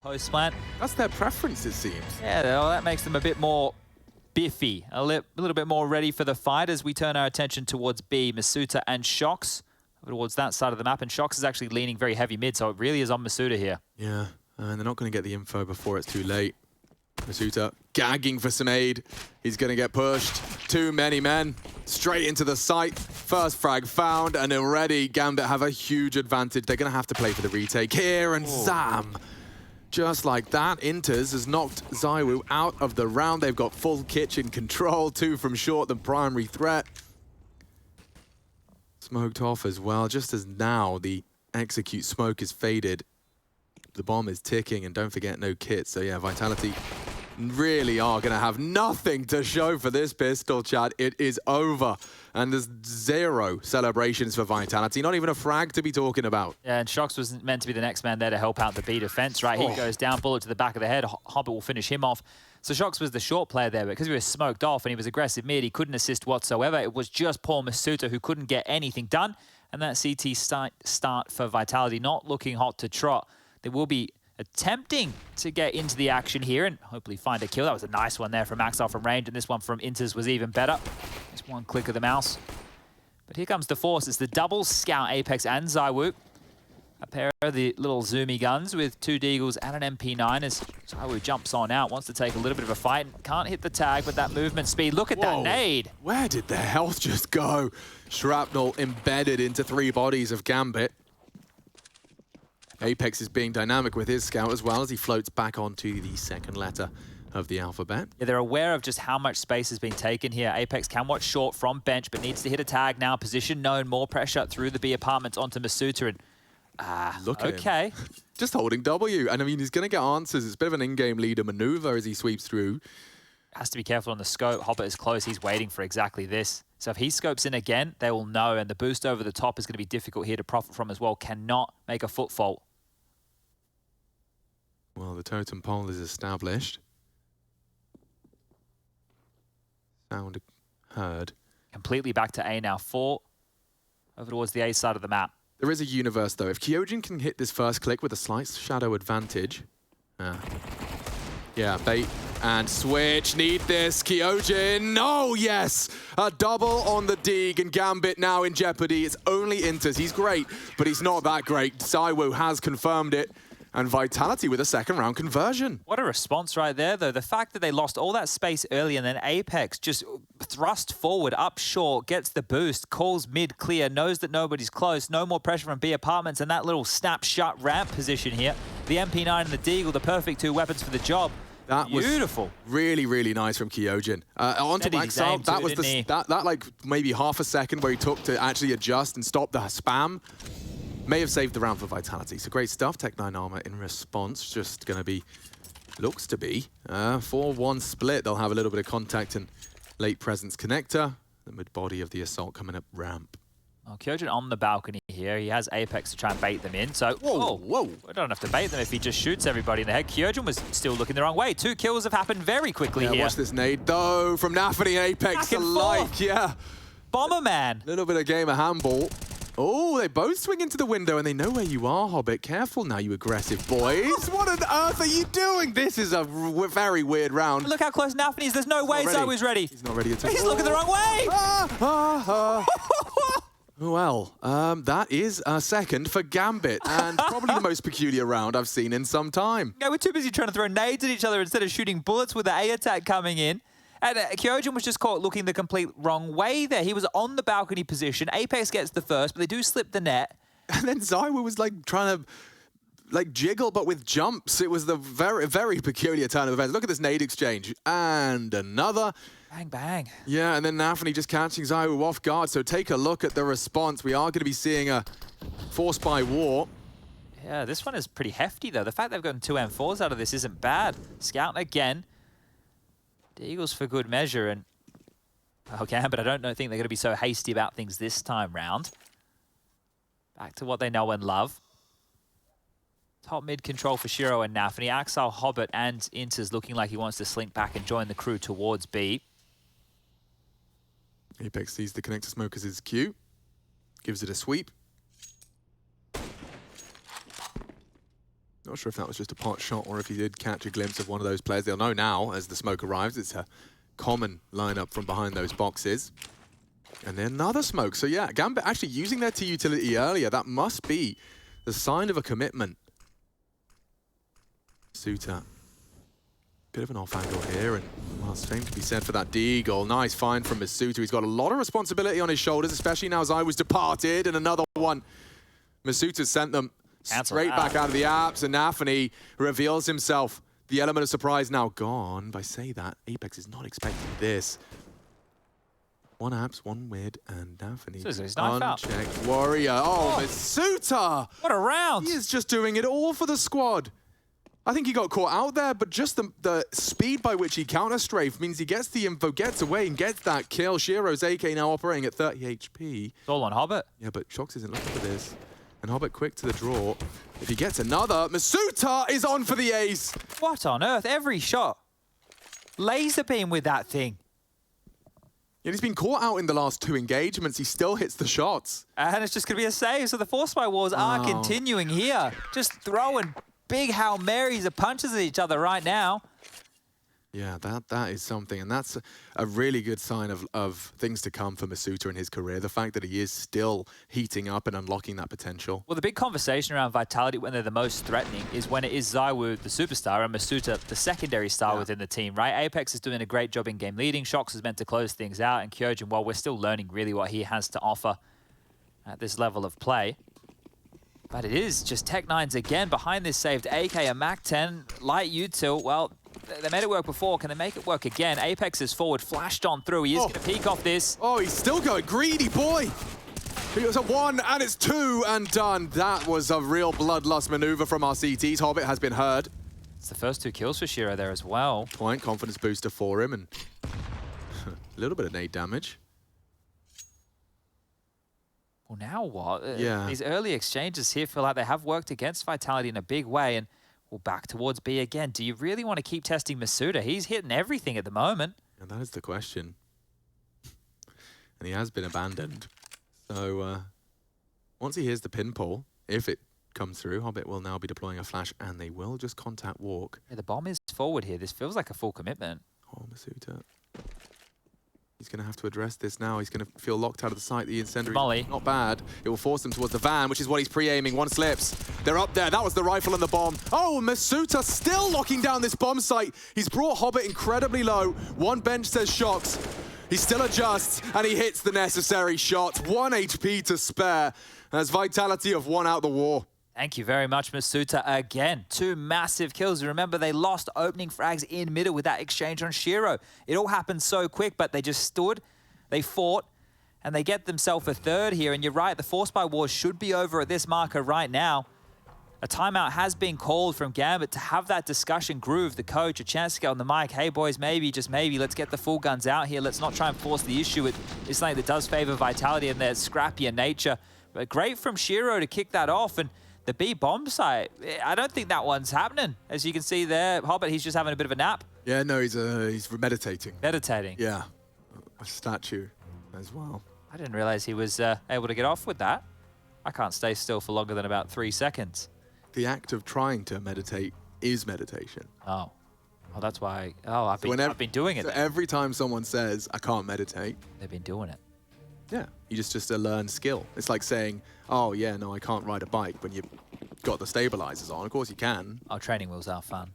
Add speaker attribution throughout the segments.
Speaker 1: Post plant.
Speaker 2: That's their preference, it seems.
Speaker 1: Yeah, well, that makes them a bit more biffy, a little bit more ready for the fight as we turn our attention towards B, Masuta and shox towards that side of the map. And shox is actually leaning very heavy mid, so it really is on Masuta here.
Speaker 2: Yeah, and they're not going to get the info before it's too late. Masuta gagging for some aid. He's going to get pushed. Too many men. Straight into the site. First frag found, and already Gambit have a huge advantage. They're going to have to play for the retake here, and Zam. Just like that, interz has knocked ZywOo out of the round. They've got full kitchen control, 2 from short, the primary threat. Smoked off as well, just as now the execute smoke is faded. The bomb is ticking, and don't forget, no kit. So yeah, Vitality really are going to have nothing to show for this pistol, chat. It is over. And there's 0 celebrations for Vitality. Not even a frag to be talking about.
Speaker 1: Yeah, and shox was meant to be the next man there to help out the B defense, right? He goes down, bullet to the back of the head. Hobbit will finish him off. So shox was the short player there, but because he was smoked off and he was aggressive mid, he couldn't assist whatsoever. It was just poor Masuta who couldn't get anything done. And that CT start for Vitality not looking hot to trot. They will be attempting to get into the action here and hopefully find a kill. That was a nice one there from Axel from range, and this one from interz was even better. Just one click of the mouse. But here comes the force. It's the double scout, Apex and ZywOo. A pair of the little zoomy guns with 2 deagles and an MP9 as ZywOo jumps on out, wants to take a little bit of a fight. Can't hit the tag with that movement speed. Look at that nade.
Speaker 2: Where did the health just go? Shrapnel embedded into 3 bodies of Gambit. Apex is being dynamic with his scout as well as he floats back onto the second letter of the alphabet.
Speaker 1: Yeah, they're aware of just how much space has been taken here. Apex can watch short from bench, but needs to hit a tag now. Position known, more pressure through the B apartments onto Masuta. And
Speaker 2: look at him. Just holding W. And I mean, he's going to get answers. It's a bit of an in-game leader maneuver as he sweeps through.
Speaker 1: Has to be careful on the scope. Hobbit is close. He's waiting for exactly this. So if he scopes in again, they will know. And the boost over the top is going to be difficult here to profit from as well. Cannot make a foot fault.
Speaker 2: Well, the totem pole is established. Sound heard.
Speaker 1: Completely back to A now. 4 over towards the A side of the map.
Speaker 2: There is a universe, though. If Kyojin can hit this first click with a slight shadow advantage. Yeah, bait and switch. Need this. Kyojin. Oh, yes. A double on the Deeg, and Gambit now in jeopardy. It's only interz. He's great, but he's not that great. ZywOo has confirmed it. And Vitality with a second round conversion.
Speaker 1: What a response right there, though. The fact that they lost all that space early and then Apex just thrust forward, up short, gets the boost, calls mid clear, knows that nobody's close, no more pressure from B apartments, and that little snapshot ramp position here. The MP9 and the Deagle, the perfect 2 weapons for the job.
Speaker 2: That
Speaker 1: beautiful.
Speaker 2: Was really, really nice from Kyojin. Onto Axel, that was that like maybe half a second where he took to actually adjust and stop the spam. May have saved the round for Vitality. So great stuff. Tech 9 armor in response. Just going to be, looks to be, 4-1 split. They'll have a little bit of contact and late presence connector. The mid body of the assault coming up ramp.
Speaker 1: Well, Kyojin on the balcony here. He has Apex to try and bait them in. So, whoa. We don't have to bait them if he just shoots everybody in the head. Kyojin was still looking the wrong way. 2 kills have happened very quickly here.
Speaker 2: Watch this nade, though, from nafany and Apex alike. Yeah.
Speaker 1: Bomberman.
Speaker 2: Little bit of game of handball. Oh, they both swing into the window, and they know where you are, Hobbit. Careful now, you aggressive boys. What on earth are you doing? This is a very weird round.
Speaker 1: Look how close nafany is. There's no way ZywOo's ready.
Speaker 2: He's not ready at all.
Speaker 1: He's looking the wrong way.
Speaker 2: Well, that is a second for Gambit, and probably the most peculiar round I've seen in some time.
Speaker 1: Yeah, we're too busy trying to throw nades at each other instead of shooting bullets with the A attack coming in. And Kyojin was just caught looking the complete wrong way there. He was on the balcony position. Apex gets the first, but they do slip the net.
Speaker 2: And then ZywOo was like trying to like jiggle, but with jumps. It was the very, very peculiar turn of events. Look at this nade exchange. And another.
Speaker 1: Bang, bang.
Speaker 2: Yeah, and then nafany just catching ZywOo off guard. So take a look at the response. We are going to be seeing a force by war.
Speaker 1: Yeah, this one is pretty hefty, though. The fact they've gotten 2 M4s out of this isn't bad. Scout again. The Eagles for good measure, and okay, but I don't think they're going to be so hasty about things this time round. Back to what they know and love. Top mid control for Shiro and nafany. Axel, Hobbit, and interz looking like he wants to slink back and join the crew towards B.
Speaker 2: Apex sees the connector smoke as his cue. Gives it a sweep. Not sure if that was just a pot shot or if he did catch a glimpse of one of those players. They'll know now as the smoke arrives. It's a common lineup from behind those boxes. And then another smoke. So yeah, Gambit actually using their T utility earlier. That must be the sign of a commitment. Suter. Bit of an off angle here, and well, same to be said for that deagle. Nice find from Masuta. He's got a lot of responsibility on his shoulders, especially now ZywOo's departed, and another one. Masuta sent them straight back out of the apps, and nafany reveals himself. The element of surprise now gone. By say that, Apex is not expecting this. One apps, one mid, and nafany. Unchecked warrior. Oh, Masuta!
Speaker 1: What a round!
Speaker 2: He is just doing it all for the squad. I think he got caught out there, but just the speed by which he counter-strafe means he gets the info, gets away, and gets that kill. Shiro's AK now operating at 30 HP.
Speaker 1: It's all on Hobbit.
Speaker 2: Yeah, but shox isn't looking for this. And Hobbit quick to the draw. If he gets another, Masuta is on for the ace.
Speaker 1: What on earth? Every shot. Laser beam with that thing.
Speaker 2: Yeah, he's been caught out in the last 2 engagements. He still hits the shots.
Speaker 1: And it's just going to be a save. So the Force by Wars are continuing here. Just throwing big Hail Marys of punches at each other right now.
Speaker 2: Yeah, that is something. And that's a really good sign of things to come for Masuta in his career. The fact that he is still heating up and unlocking that potential.
Speaker 1: Well, the big conversation around Vitality when they're the most threatening is when it is ZywOo, the superstar, and Masuta, the secondary star within the team, right? Apex is doing a great job in game leading. shox is meant to close things out. And Kyojin, well, we're still learning really what he has to offer at this level of play. But it is just Tech9's again behind this saved AK, a MAC-10, light util. Well, they made it work before. Can they make it work again? Apex is forward, flashed on through. He is going to peek off this.
Speaker 2: Oh, he's still going. Greedy boy. He was at 1, and it's 2, and done. That was a real bloodlust maneuver from our CTs. Hobbit has been heard.
Speaker 1: It's the first 2 kills for Shiro there as well.
Speaker 2: Point, confidence booster for him, and a little bit of nade damage.
Speaker 1: Well, now what?
Speaker 2: Yeah.
Speaker 1: These early exchanges here feel like they have worked against Vitality in a big way, and we'll back towards B again. Do you really want to keep testing Masuta? He's hitting everything at the moment.
Speaker 2: And that is the question. And he has been abandoned. So once he hears the pin pull, if it comes through, Hobbit will now be deploying a flash, and they will just contact walk.
Speaker 1: Yeah, the bomb is forward here. This feels like a full commitment.
Speaker 2: Oh, Masuta. He's going to have to address this now. He's going to feel locked out of the sight. The incendiary,
Speaker 1: Molly.
Speaker 2: Not bad. It will force them towards the van, which is what he's pre-aiming. One slips. They're up there. That was the rifle and the bomb. Oh, Masuta still locking down this bomb site. He's brought Hobbit incredibly low. One bench says shox. He still adjusts, and he hits the necessary shot. 1 HP to spare as Vitality have won out the war.
Speaker 1: Thank you very much, Masuta. Again, 2 massive kills. Remember, they lost opening frags in middle with that exchange on Shiro. It all happened so quick, but they just stood, they fought, and they get themselves a 3rd here. And you're right, the Force by Wars should be over at this marker right now. A timeout has been called from Gambit to have that discussion. Groove, the coach, a chance to get on the mic. Hey, boys, maybe, just maybe, let's get the full guns out here. Let's not try and force the issue. It's something that does favor Vitality and their scrappier nature. But great from Shiro to kick that off. And the B bomb site, I don't think that one's happening. As you can see there, Hobbit, he's just having a bit of a nap.
Speaker 2: Yeah, no, he's meditating.
Speaker 1: Meditating.
Speaker 2: Yeah, a statue as well.
Speaker 1: I didn't realize he was able to get off with that. I can't stay still for longer than about 3 seconds.
Speaker 2: The act of trying to meditate is meditation.
Speaker 1: Oh, that's why. Oh, I've been doing it.
Speaker 2: So every time someone says, I can't meditate,
Speaker 1: they've been doing it.
Speaker 2: Yeah, you just a learned skill. It's like saying, oh yeah, no, I can't ride a bike when you've got the stabilizers on. Of course you can.
Speaker 1: Our training wheels are fun.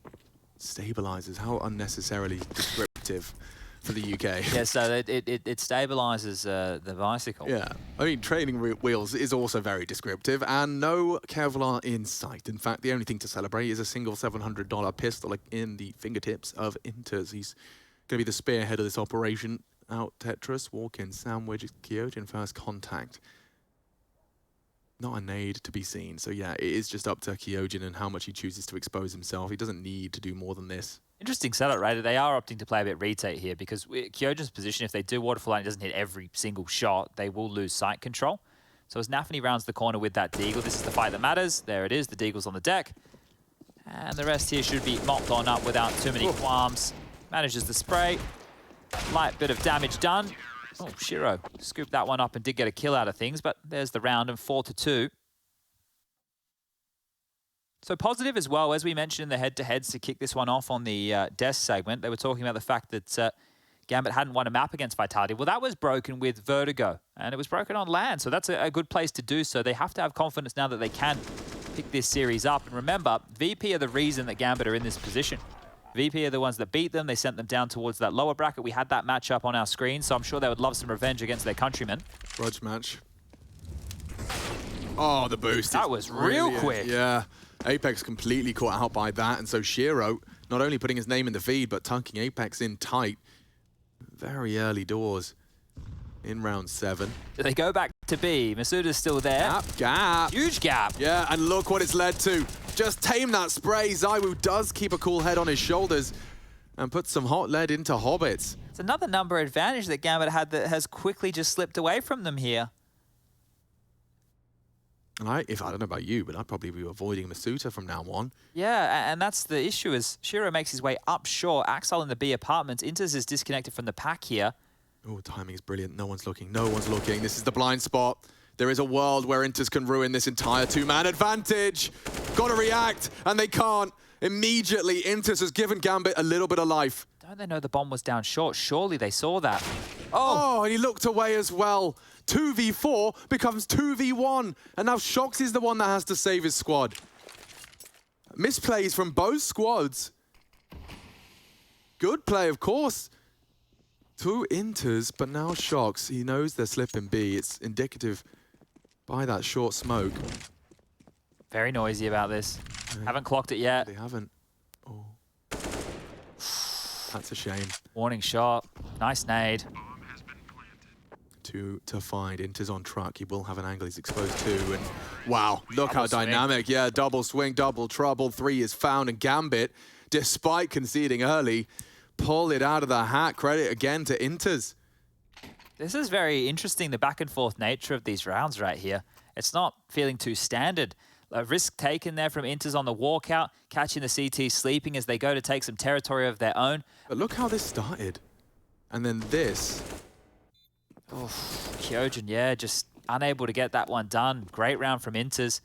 Speaker 2: Stabilizers, how unnecessarily descriptive for the UK.
Speaker 1: Yeah, so it stabilizes the bicycle.
Speaker 2: Yeah, I mean, training wheels is also very descriptive, and no Kevlar in sight. In fact, the only thing to celebrate is a single $700 pistol in the fingertips of interz. He's going to be the spearhead of this operation. Out Tetris, walk in, sandwich, Kyojin first contact. Not a nade to be seen. So yeah, it is just up to Kyojin and how much he chooses to expose himself. He doesn't need to do more than this.
Speaker 1: Interesting setup, right? They are opting to play a bit rotate here because Kyojin's position, if they do waterfall and he doesn't hit every single shot, they will lose sight control. So as nafany rounds the corner with that deagle, this is the fight that matters. There it is, the deagle's on the deck. And the rest here should be mopped on up without too many qualms. Manages the spray. Light bit of damage done. Oh, Shiro scooped that one up and did get a kill out of things, but there's the round and 4-2. So positive as well, as we mentioned in the head-to-heads to kick this one off on the desk segment, they were talking about the fact that Gambit hadn't won a map against Vitality. Well, that was broken with Vertigo, and it was broken on land, so that's a good place to do so. They have to have confidence now that they can pick this series up. And remember, VP are the reason that Gambit are in this position. VP are the ones that beat them. They sent them down towards that lower bracket. We had that matchup on our screen, so I'm sure they would love some revenge against their countrymen.
Speaker 2: Grudge match. Oh, the boost.
Speaker 1: That was real quick.
Speaker 2: Yeah. Apex completely caught out by that, and so Shiro not only putting his name in the feed, but tucking Apex in tight. Very early doors in round 7.
Speaker 1: Do they go back to B? Masuda's still there.
Speaker 2: Gap.
Speaker 1: Huge gap.
Speaker 2: Yeah, and look what it's led to. Just tame that spray. ZywOo does keep a cool head on his shoulders and put some hot lead into Hobbits.
Speaker 1: It's another number advantage that Gambit had that has quickly just slipped away from them here.
Speaker 2: And I don't know about you, but I'd probably be avoiding Masuda from now on.
Speaker 1: Yeah, and that's the issue is Shiro makes his way up short. Axel in the B apartments. interz is disconnected from the pack here.
Speaker 2: Oh, timing is brilliant. No one's looking. No one's looking. This is the blind spot. There is a world where interz can ruin this entire two-man advantage. Got to react, and they can't. Immediately, interz has given Gambit a little bit of life.
Speaker 1: Don't they know the bomb was down short? Surely they saw that.
Speaker 2: Oh, and he looked away as well. 2v4 becomes 2v1, and now shox is the one that has to save his squad. Misplays from both squads. Good play, of course. 2 interz, but now shox. He knows they're slipping B. It's indicative by that short smoke.
Speaker 1: Very noisy about this. Haven't clocked it yet.
Speaker 2: They haven't. Oh. That's a shame.
Speaker 1: Warning shot. Nice nade.
Speaker 2: To find interz on truck. He will have an angle he's exposed to, and wow, look how dynamic. Yeah, double swing, double trouble. 3 is found, and Gambit, despite conceding early, pull it out of the hat. Credit again to interz.
Speaker 1: This is very interesting, the back and forth nature of these rounds right here. It's not feeling too standard. A risk taken there from interz on the walkout, catching the CT sleeping as they go to take some territory of their own.
Speaker 2: But look how this started. And then this.
Speaker 1: Oh, Kyojin, yeah, just unable to get that one done. Great round from interz.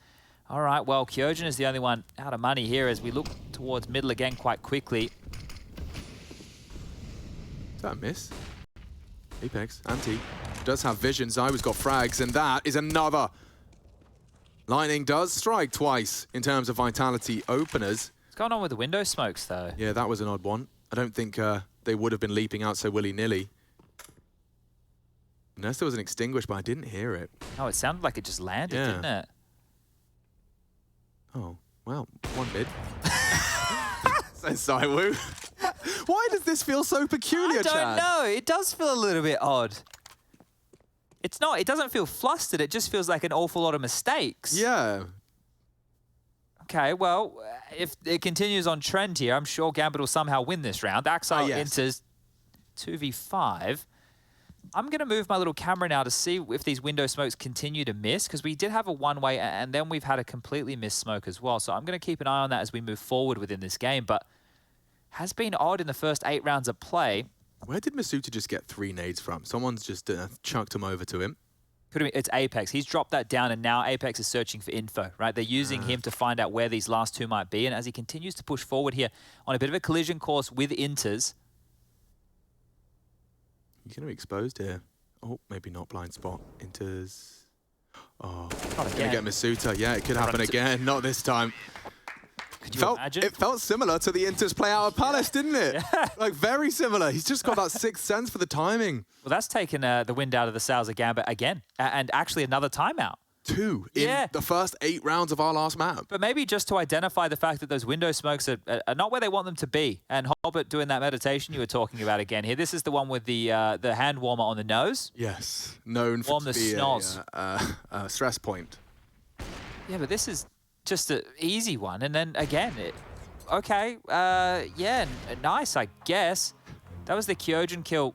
Speaker 1: All right, well, Kyojin is the only one out of money here as we look towards middle again quite quickly.
Speaker 2: Is that a miss? Apex, anti, does have vision. ZywOo's got frags, and that is another. Lightning does strike twice in terms of vitality openers.
Speaker 1: What's going on with the window smokes, though?
Speaker 2: Yeah, that was an odd one. I don't think they would have been leaping out so willy-nilly. Unless there was an extinguish, but I didn't hear it.
Speaker 1: Oh, it sounded like it just landed, didn't it?
Speaker 2: Oh, well, one mid. Says ZywOo. Why does this feel so peculiar, Chad?
Speaker 1: I don't know. It does feel a little bit odd. It's not. It doesn't feel flustered. It just feels like an awful lot of mistakes.
Speaker 2: Yeah.
Speaker 1: Okay, well, if it continues on trend here, I'm sure Gambit will somehow win this round. Axel enters 2v5. I'm going to move my little camera now to see if these window smokes continue to miss, because we did have a one-way, and then we've had a completely missed smoke as well. So I'm going to keep an eye on that as we move forward within this game. But has been odd in the first 8 rounds of play.
Speaker 2: Where did Masuda just get 3 nades from? Someone's just chucked them over to him.
Speaker 1: Could have been, it's Apex. He's dropped that down, and now Apex is searching for info, right? They're using him to find out where these last 2 might be. And as he continues to push forward here on a bit of a collision course with interz.
Speaker 2: He's going to be exposed here. Oh, maybe not blind spot. interz. Oh, going to get Masuda. Yeah, it could happen again. Not this time.
Speaker 1: Could you imagine?
Speaker 2: It felt similar to the interz play out of Palace, didn't it?
Speaker 1: Yeah.
Speaker 2: Like, very similar. He's just got that 6th sense for the timing.
Speaker 1: Well, that's taken the wind out of the sails of Gambit again. And actually another timeout.
Speaker 2: 2 in the first 8 rounds of our last map.
Speaker 1: But maybe just to identify the fact that those window smokes are not where they want them to be. And Hobbit doing that meditation you were talking about again here. This is the one with the hand warmer on the nose.
Speaker 2: Yes, known for
Speaker 1: the
Speaker 2: be
Speaker 1: snoz.
Speaker 2: a stress point.
Speaker 1: Yeah, but this is just an easy one. And then again, yeah, nice, I guess. That was the Kyojin kill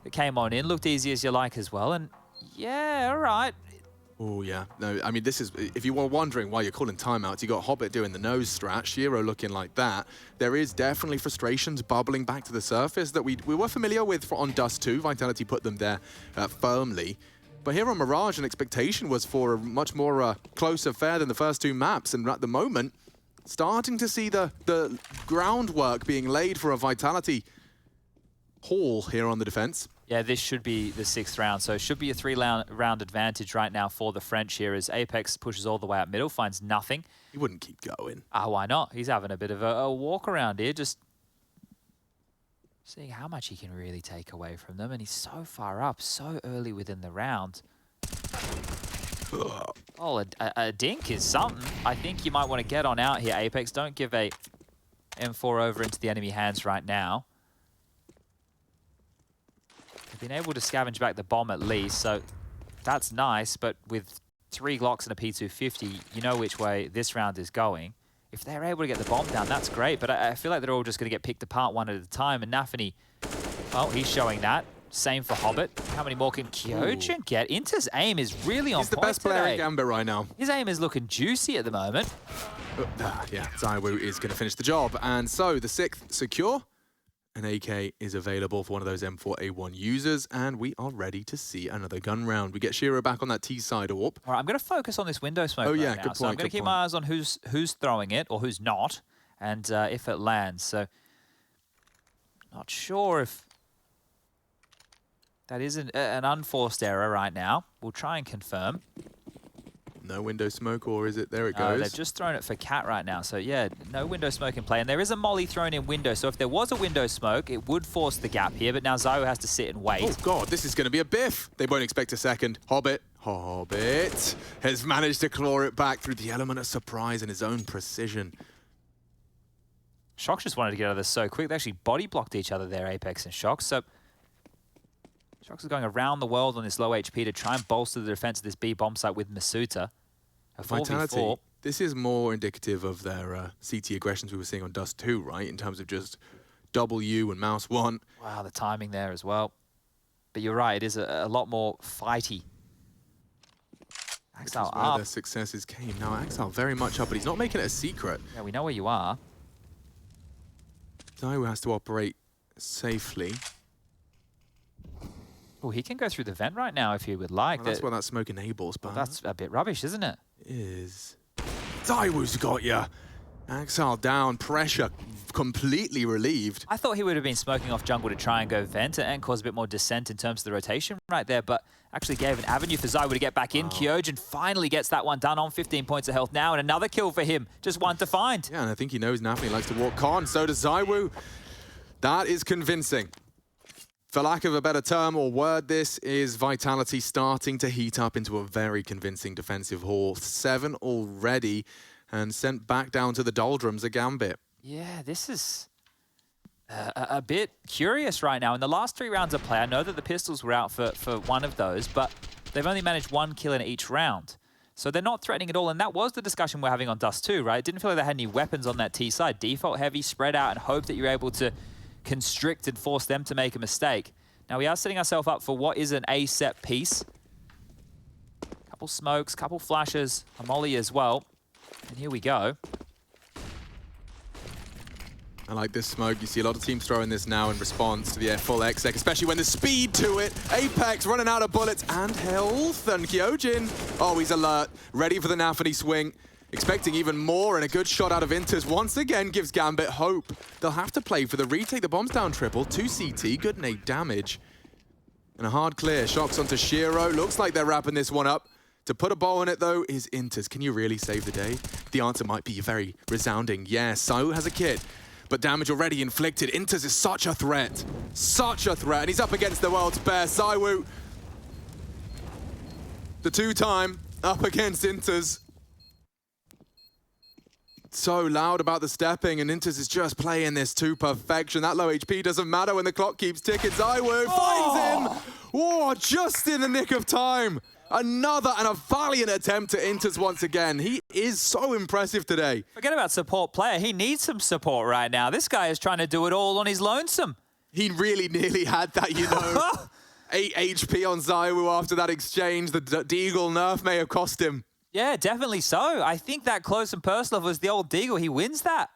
Speaker 1: that came on in. Looked easy as you like as well. And yeah, all right.
Speaker 2: Oh, yeah. No, I mean, this is, if you were wondering why you're calling timeouts, you got Hobbit doing the nose strat, Shiro looking like that. There is definitely frustrations bubbling back to the surface that we were familiar with on Dust 2. Vitality put them there firmly. But here on Mirage, an expectation was for a much more close affair than the first 2 maps. And at the moment, starting to see the groundwork being laid for a Vitality haul here on the defense.
Speaker 1: Yeah, this should be the 6th round, so it should be a 3-round advantage right now for the French here as Apex pushes all the way up middle, finds nothing.
Speaker 2: He wouldn't keep going.
Speaker 1: Why not? He's having a bit of a walk around here, just seeing how much he can really take away from them, and he's so far up, so early within the round. Oh, a dink is something. I think you might want to get on out here, Apex. Don't give a M4 over into the enemy hands right now. They've been able to scavenge back the bomb at least, so that's nice, but with 3 Glocks and a P250, you know which way this round is going. If they're able to get the bomb down, that's great, but I feel like they're all just going to get picked apart one at a time, and nafany, well, he's showing that. Same for Hobbit. How many more can Kyojin get? Inter's aim is really on point.
Speaker 2: He's the best player in Gambit right now.
Speaker 1: His aim is looking juicy at the moment.
Speaker 2: Yeah, ZywOo is going to finish the job, and so the 6th secure. An AK is available for one of those M4A1 users, and we are ready to see another gun round. We get Shiro back on that T-side AWP.
Speaker 1: All right, I'm going to focus on this window smoke right now.
Speaker 2: Good point,
Speaker 1: so I'm going to keep my eyes on who's throwing it or who's not, and if it lands. So, not sure if that is an unforced error right now. We'll try and confirm.
Speaker 2: No window smoke, or is it? There it goes.
Speaker 1: They've just thrown it for Cat right now. So yeah, no window smoke in play. And there is a molly thrown in window. So if there was a window smoke, it would force the gap here. But now ZywOo has to sit and wait.
Speaker 2: Oh God, this is going to be a biff. They won't expect a second. Hobbit has managed to claw it back through the element of surprise and his own precision.
Speaker 1: shox just wanted to get out of this so quick. They actually body blocked each other there, Apex and shox. So shox is going around the world on this low HP to try and bolster the defense of this B bomb site with Masuta.
Speaker 2: Vitality, this is more indicative of their CT aggressions we were seeing on Dust 2, right? In terms of just W and mouse 1.
Speaker 1: Wow, the timing there as well. But you're right, it is a lot more fighty. Axel
Speaker 2: where
Speaker 1: up.
Speaker 2: their successes came. Now Axel very much up, but he's not making it a secret.
Speaker 1: Yeah, we know where you are.
Speaker 2: ZywOo has to operate safely.
Speaker 1: Oh, he can go through the vent right now if he would like.
Speaker 2: Well, that's what that smoke enables, but...
Speaker 1: Well, that's a bit rubbish, isn't it?
Speaker 2: It is. ZywOo's got ya. Axel down, pressure completely relieved.
Speaker 1: I thought he would have been smoking off jungle to try and go vent and cause a bit more descent in terms of the rotation right there, but actually gave an avenue for ZywOo to get back in. Kyojin finally gets that one done on 15 points of health now, and another kill for him. Just one to find.
Speaker 2: Yeah, and I think he knows nafany likes to walk con. So does ZywOo. That is convincing. For lack of a better term or word, this is Vitality starting to heat up into a very convincing defensive haul. 7 already, and sent back down to the doldrums a Gambit.
Speaker 1: Yeah, this is a bit curious right now. In the last 3 rounds of play, I know that the pistols were out for one of those, but they've only managed 1 kill in each round. So they're not threatening at all, and that was the discussion we're having on Dust 2, right? It didn't feel like they had any weapons on that T side. Default heavy, spread out, and hope that you're able to constrict and force them to make a mistake. Now we are setting ourselves up for what is an A set piece. Couple smokes, couple flashes, a molly as well. And here we go.
Speaker 2: I like this smoke. You see a lot of teams throwing this now in response to the full exec, especially when there's speed to it. Apex running out of bullets and health. And Kyojin, oh, he's alert. Ready for the nafany swing. Expecting even more, and a good shot out of interz once again gives Gambit hope. They'll have to play for the retake. The bomb's down triple, 2 CT, good nade damage. And a hard clear. shox onto Shiro. Looks like they're wrapping this one up. To put a bow on it, though, is interz. Can you really save the day? The answer might be very resounding. Yes, ZywOo has a kit, but damage already inflicted. interz is such a threat. Such a threat, and he's up against the world's best. ZywOo, the 2-time, up against interz. So loud about the stepping, and interz is just playing this to perfection. That low HP doesn't matter when the clock keeps ticking. ZywOo finds him! Oh, just in the nick of time. Another and a valiant attempt to interz once again. He is so impressive today.
Speaker 1: Forget about support player. He needs some support right now. This guy is trying to do it all on his lonesome.
Speaker 2: He really nearly had that, you know. 8 HP on ZywOo after that exchange. The Deagle nerf may have cost him.
Speaker 1: Yeah, definitely so. I think that close and personal was the old Deagle. He wins that.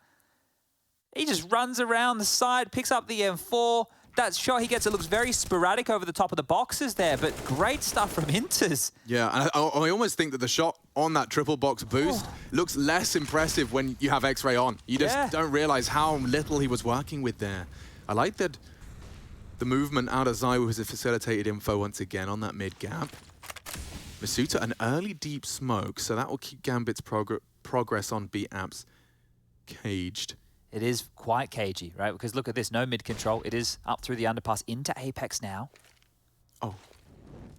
Speaker 1: He just runs around the side, picks up the M4. That shot he gets, it looks very sporadic over the top of the boxes there, but great stuff from interz.
Speaker 2: Yeah, and I almost think that the shot on that triple box boost looks less impressive when you have X-Ray on. You just don't realize how little he was working with there. I like that the movement out of ZywOo has facilitated info once again on that mid gap. Masuta, an early deep smoke, so that will keep Gambit's progress on B apps caged.
Speaker 1: It is quite cagey, right? Because look at this, no mid control. It is up through the underpass into Apex now.
Speaker 2: Oh,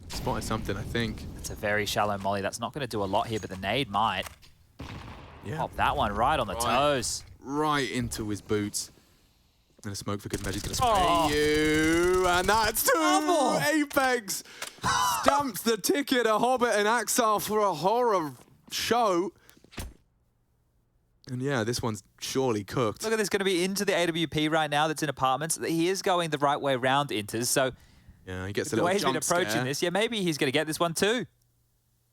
Speaker 2: spotted something, I think.
Speaker 1: It's a very shallow molly. That's not going to do a lot here, but the nade might.
Speaker 2: Yeah.
Speaker 1: Pop that one right on the toes.
Speaker 2: Right into his boots. And a smoke for good measure. He's going to spray you. And that's two! Apex stamps the ticket. A Hobbit and Axel for a horror show. And yeah, this one's surely cooked.
Speaker 1: Look at this, going to be into the AWP right now that's in apartments. He is going the right way around interz, so
Speaker 2: yeah, he gets a
Speaker 1: the
Speaker 2: little
Speaker 1: way he's been
Speaker 2: jump
Speaker 1: approaching
Speaker 2: scare.
Speaker 1: this, yeah, maybe he's going to get this one too.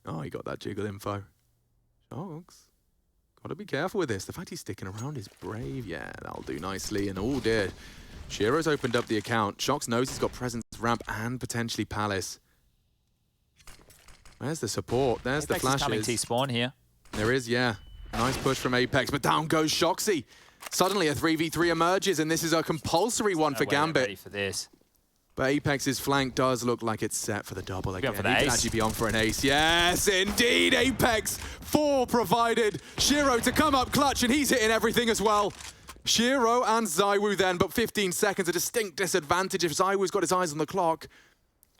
Speaker 2: Oh, he got that jiggle info. shox. Got to be careful with this. The fact he's sticking around is brave. Yeah, that'll do nicely. And oh dear, Shiro's opened up the account. shox knows he's got presence ramp and potentially Palace. Where's the support? There's
Speaker 1: Apex
Speaker 2: the flashes.
Speaker 1: Is coming T-spawn here.
Speaker 2: There is, yeah. Nice push from Apex, but down goes shoxy. Suddenly a 3v3 emerges, and this is a compulsory one for Gambit.
Speaker 1: Ready for this.
Speaker 2: But Apex's flank does look like it's set for the double again.
Speaker 1: For the
Speaker 2: he
Speaker 1: ace.
Speaker 2: can actually be on for an ace. Yes, indeed, Apex. 4 provided. Shiro to come up clutch, and he's hitting everything as well. Shiro and ZywOo then, but 15 seconds, a distinct disadvantage if ZywOo's got his eyes on the clock.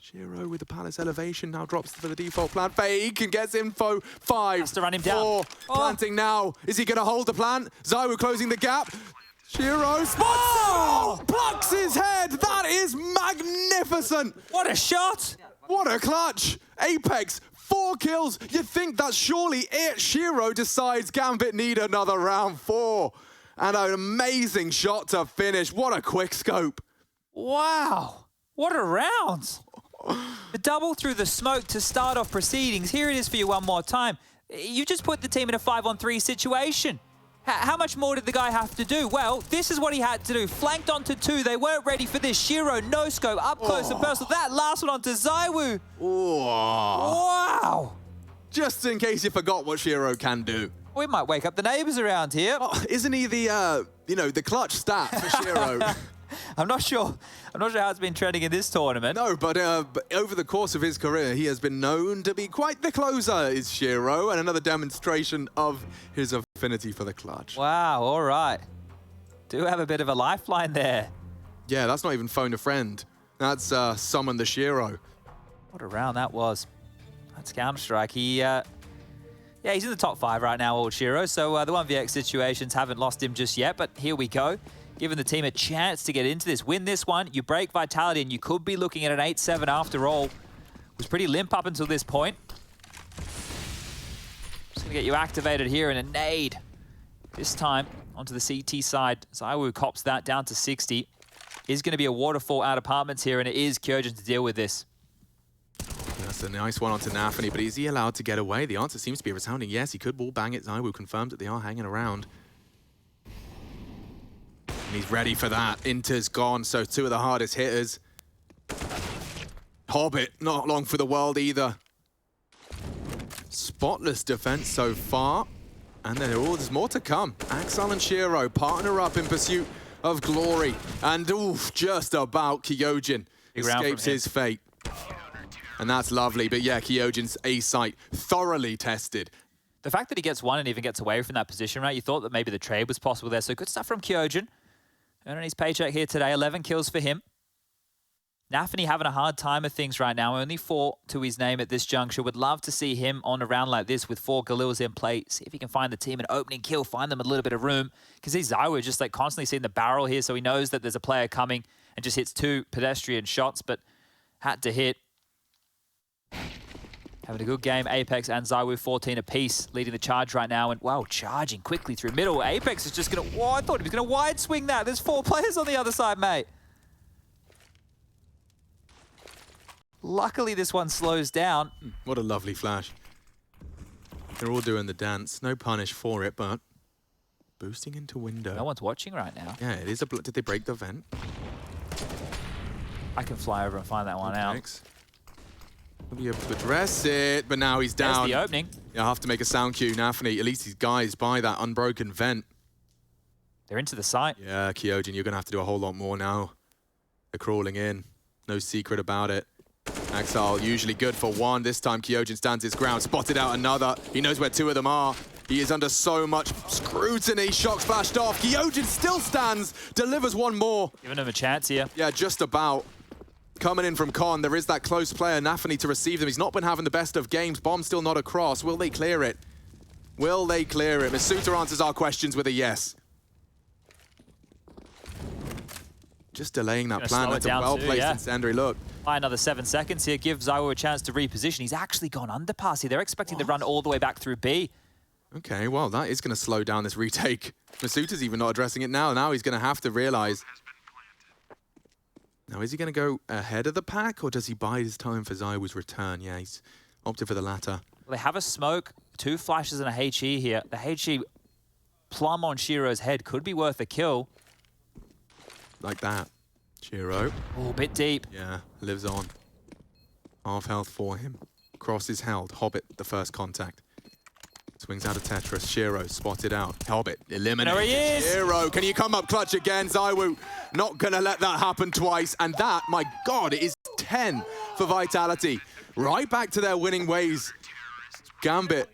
Speaker 2: Shiro with the Palace elevation now drops for the default plant. Fake and gets info. 5,
Speaker 1: Has to run him
Speaker 2: 4,
Speaker 1: down.
Speaker 2: planting now. Is he going to hold the plant? ZywOo closing the gap. Shiro spots plucks his head. That is magnificent.
Speaker 1: What a shot!
Speaker 2: What a clutch. Apex, 4 kills. You think that's surely it. Shiro decides Gambit need another round 4. And an amazing shot to finish. What a quick scope.
Speaker 1: Wow! What a round! The double through the smoke to start off proceedings. Here it is for you one more time. You just put the team in a 5-on-3 situation. How much more did the guy have to do? Well, this is what he had to do. Flanked onto 2. They weren't ready for this. Shiro, no scope, up close and personal. That last one onto ZywOo. Wow!
Speaker 2: Just in case you forgot what Shiro can do.
Speaker 1: We might wake up the neighbors around here.
Speaker 2: Oh, isn't he the, the clutch stat for Shiro?
Speaker 1: I'm not sure how it's been trending in this tournament.
Speaker 2: No, but over the course of his career, he has been known to be quite the closer, is Shiro, and another demonstration of his affinity for the clutch.
Speaker 1: Wow, all right. Do have a bit of a lifeline there.
Speaker 2: Yeah, that's not even phone a friend. That's summon the Shiro.
Speaker 1: What a round that was. That's Counter-Strike. Yeah, he's in the top 5 right now, old Shiro, so the 1vx situations haven't lost him just yet, but here we go. Giving the team a chance to get into this. Win this one, you break Vitality, and you could be looking at an 8-7 after all. Was pretty limp up until this point. Just gonna get you activated here in a nade. This time, onto the CT side. ZywOo cops that down to 60. Is gonna be a waterfall out apartments here, and it is Kyojin to deal with this.
Speaker 2: That's a nice one onto nafany, but is he allowed to get away? The answer seems to be a resounding yes. He could wall bang it. ZywOo confirms that they are hanging around. And he's ready for that. interz gone, so 2 of the hardest hitters. Hobbit, not long for the world either. Spotless defense so far. And then there's more to come. Axel and Shiro partner up in pursuit of glory. And oof, just about Kyojin escapes his fate. And that's lovely. But yeah, Kyojin's A site thoroughly tested.
Speaker 1: The fact that he gets one and even gets away from that position, right? You thought that maybe the trade was possible there. So good stuff from Kyojin. Earning his paycheck here today, 11 kills for him. nafany having a hard time of things right now, only 4 to his name at this juncture. Would love to see him on a round like this with 4 Galils in play. See if he can find the team an opening kill, find them a little bit of room. Because he's ZywOo just like constantly seeing the barrel here, so he knows that there's a player coming and just hits 2 pedestrian shots, but had to hit. Having a good game, Apex and ZywOo 14 apiece, leading the charge right now. And wow, charging quickly through middle. Apex is just going to, I thought he was going to wide swing that. There's 4 players on the other side, mate. Luckily, this one slows down.
Speaker 2: What a lovely flash. They're all doing the dance. No punish for it, but boosting into window.
Speaker 1: No one's watching right now.
Speaker 2: Yeah, it is a... Did they break the vent?
Speaker 1: I can fly over and find that one out.
Speaker 2: Will be able to address it, but now he's down.
Speaker 1: There's the opening.
Speaker 2: You'll have to make a sound cue, nafany. At least he's guys by that unbroken vent.
Speaker 1: They're into the site.
Speaker 2: Yeah, Kyojin, you're going to have to do a whole lot more now. They're crawling in. No secret about it. Axel usually good for one. This time Kyojin stands his ground. Spotted out another. He knows where two of them are. He is under so much scrutiny. Shox flashed off. Kyojin still stands. Delivers one more.
Speaker 1: Giving him a chance here.
Speaker 2: Yeah, just about. Coming in from Con, there is that close player, nafany, to receive them. He's not been having the best of games. Bomb still not across. Will they clear it? Will they clear it? misutaaa answers our questions with a yes. Just delaying that plan. That's a well-placed incendiary look.
Speaker 1: By another 7 seconds here, give ZywOo a chance to reposition. He's actually gone underpass here. They're expecting the run all the way back through B.
Speaker 2: Okay, well, that is going to slow down this retake. misutaaa's even not addressing it now. Now he's going to have to realize. Now, is he going to go ahead of the pack, or does he bide his time for ZywOo's return? Yeah, he's opted for the latter.
Speaker 1: Well, they have a smoke, 2 flashes and a HE here. The HE plumb on Shiro's head could be worth a kill.
Speaker 2: Like that. Shiro.
Speaker 1: Oh, a bit deep.
Speaker 2: Yeah, lives on. Half health for him. Cross is held. Hobbit, the first contact. Swings out of Tetris. Shiro spotted out. Hobbit eliminated.
Speaker 1: There he is!
Speaker 2: Shiro, can you come up clutch again? ZywOo not going to let that happen twice. And that, my God, it is 10 for Vitality. Right back to their winning ways. Gambit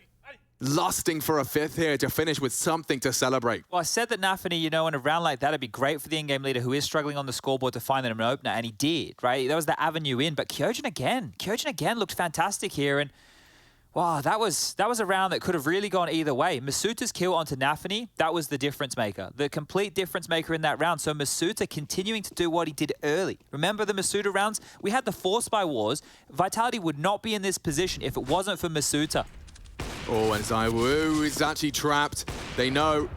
Speaker 2: lusting for a 5th here to finish with something to celebrate.
Speaker 1: Well, I said that nafany, you know, in a round like that, it'd be great for the in-game leader who is struggling on the scoreboard to find them an opener, and he did, right? That was the avenue in, but Kyojin again looked fantastic here, and wow, that was a round that could have really gone either way. misutaaa's kill onto nafany, that was the difference maker, the complete difference maker in that round. So misutaaa continuing to do what he did early. Remember the misutaaa rounds? We had the Force by Wars. Vitality would not be in this position if it wasn't for misutaaa.
Speaker 2: Oh, and ZywOo is actually trapped. They know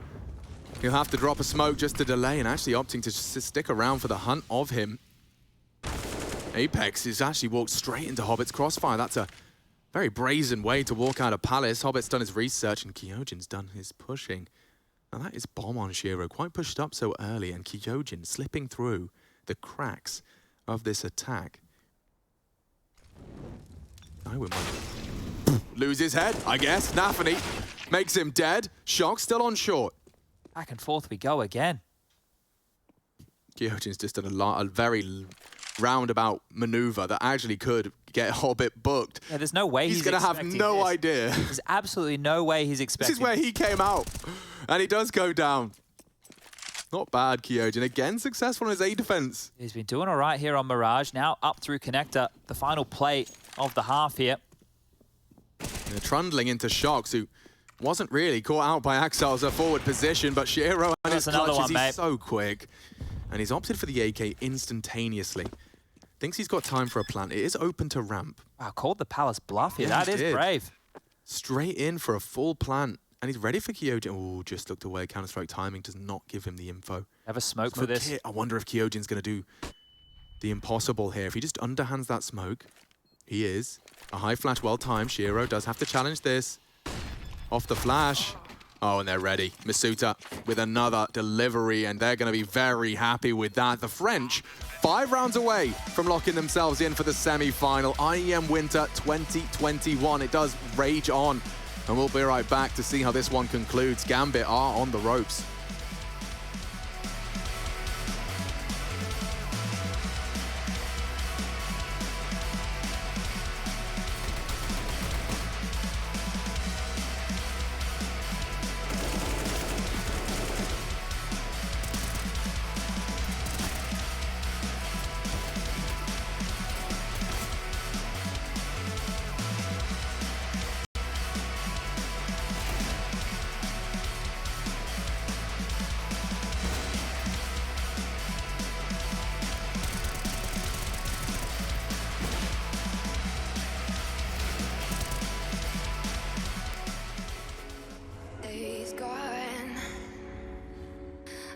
Speaker 2: he'll have to drop a smoke just to delay, and actually opting to just stick around for the hunt of him. Apex has actually walked straight into Hobbit's crossfire. That's a very brazen way to walk out of Palace. Hobbit's done his research, and Kyojin's done his pushing. Now that is bomb on Shiro, quite pushed up so early, and Kyojin slipping through the cracks of this attack. ZywOo might lose his head, I guess. nafany makes him dead. Shox still on short.
Speaker 1: Back and forth we go again.
Speaker 2: Kyojin's just done a very roundabout maneuver that actually could get Hobbit booked.
Speaker 1: Yeah, there's no way
Speaker 2: he's going to have no idea.
Speaker 1: There's absolutely no way he's expecting.
Speaker 2: This is where he came out, and he does go down. Not bad, Kyojin. Again, successful in his A defense.
Speaker 1: He's been doing all right here on Mirage. Now up through Connector, the final play of the half here.
Speaker 2: They're trundling into Shox, who wasn't really caught out by Axel's forward position, but Shiro and his clutches, he's so quick. And he's opted for the AK instantaneously. Thinks he's got time for a plant. It is open to ramp.
Speaker 1: Wow, called the Palace bluff here.
Speaker 2: Yeah,
Speaker 1: that is brave.
Speaker 2: Straight in for a full plant. And he's ready for Kyojin. Oh, just looked away. Counter-Strike timing does not give him the info.
Speaker 1: Have a smoke for this.
Speaker 2: Hit. I wonder if Kyojin's going to do the impossible here. If he just underhands that smoke, he is. A high flash, well-timed. Shiro does have to challenge this. Off the flash. Oh, and they're ready. misutaaa with another delivery, and they're going to be very happy with that. The French, 5 rounds away from locking themselves in for the semi-final. IEM Winter 2021. It does rage on, and we'll be right back to see how this one concludes. Gambit are on the ropes.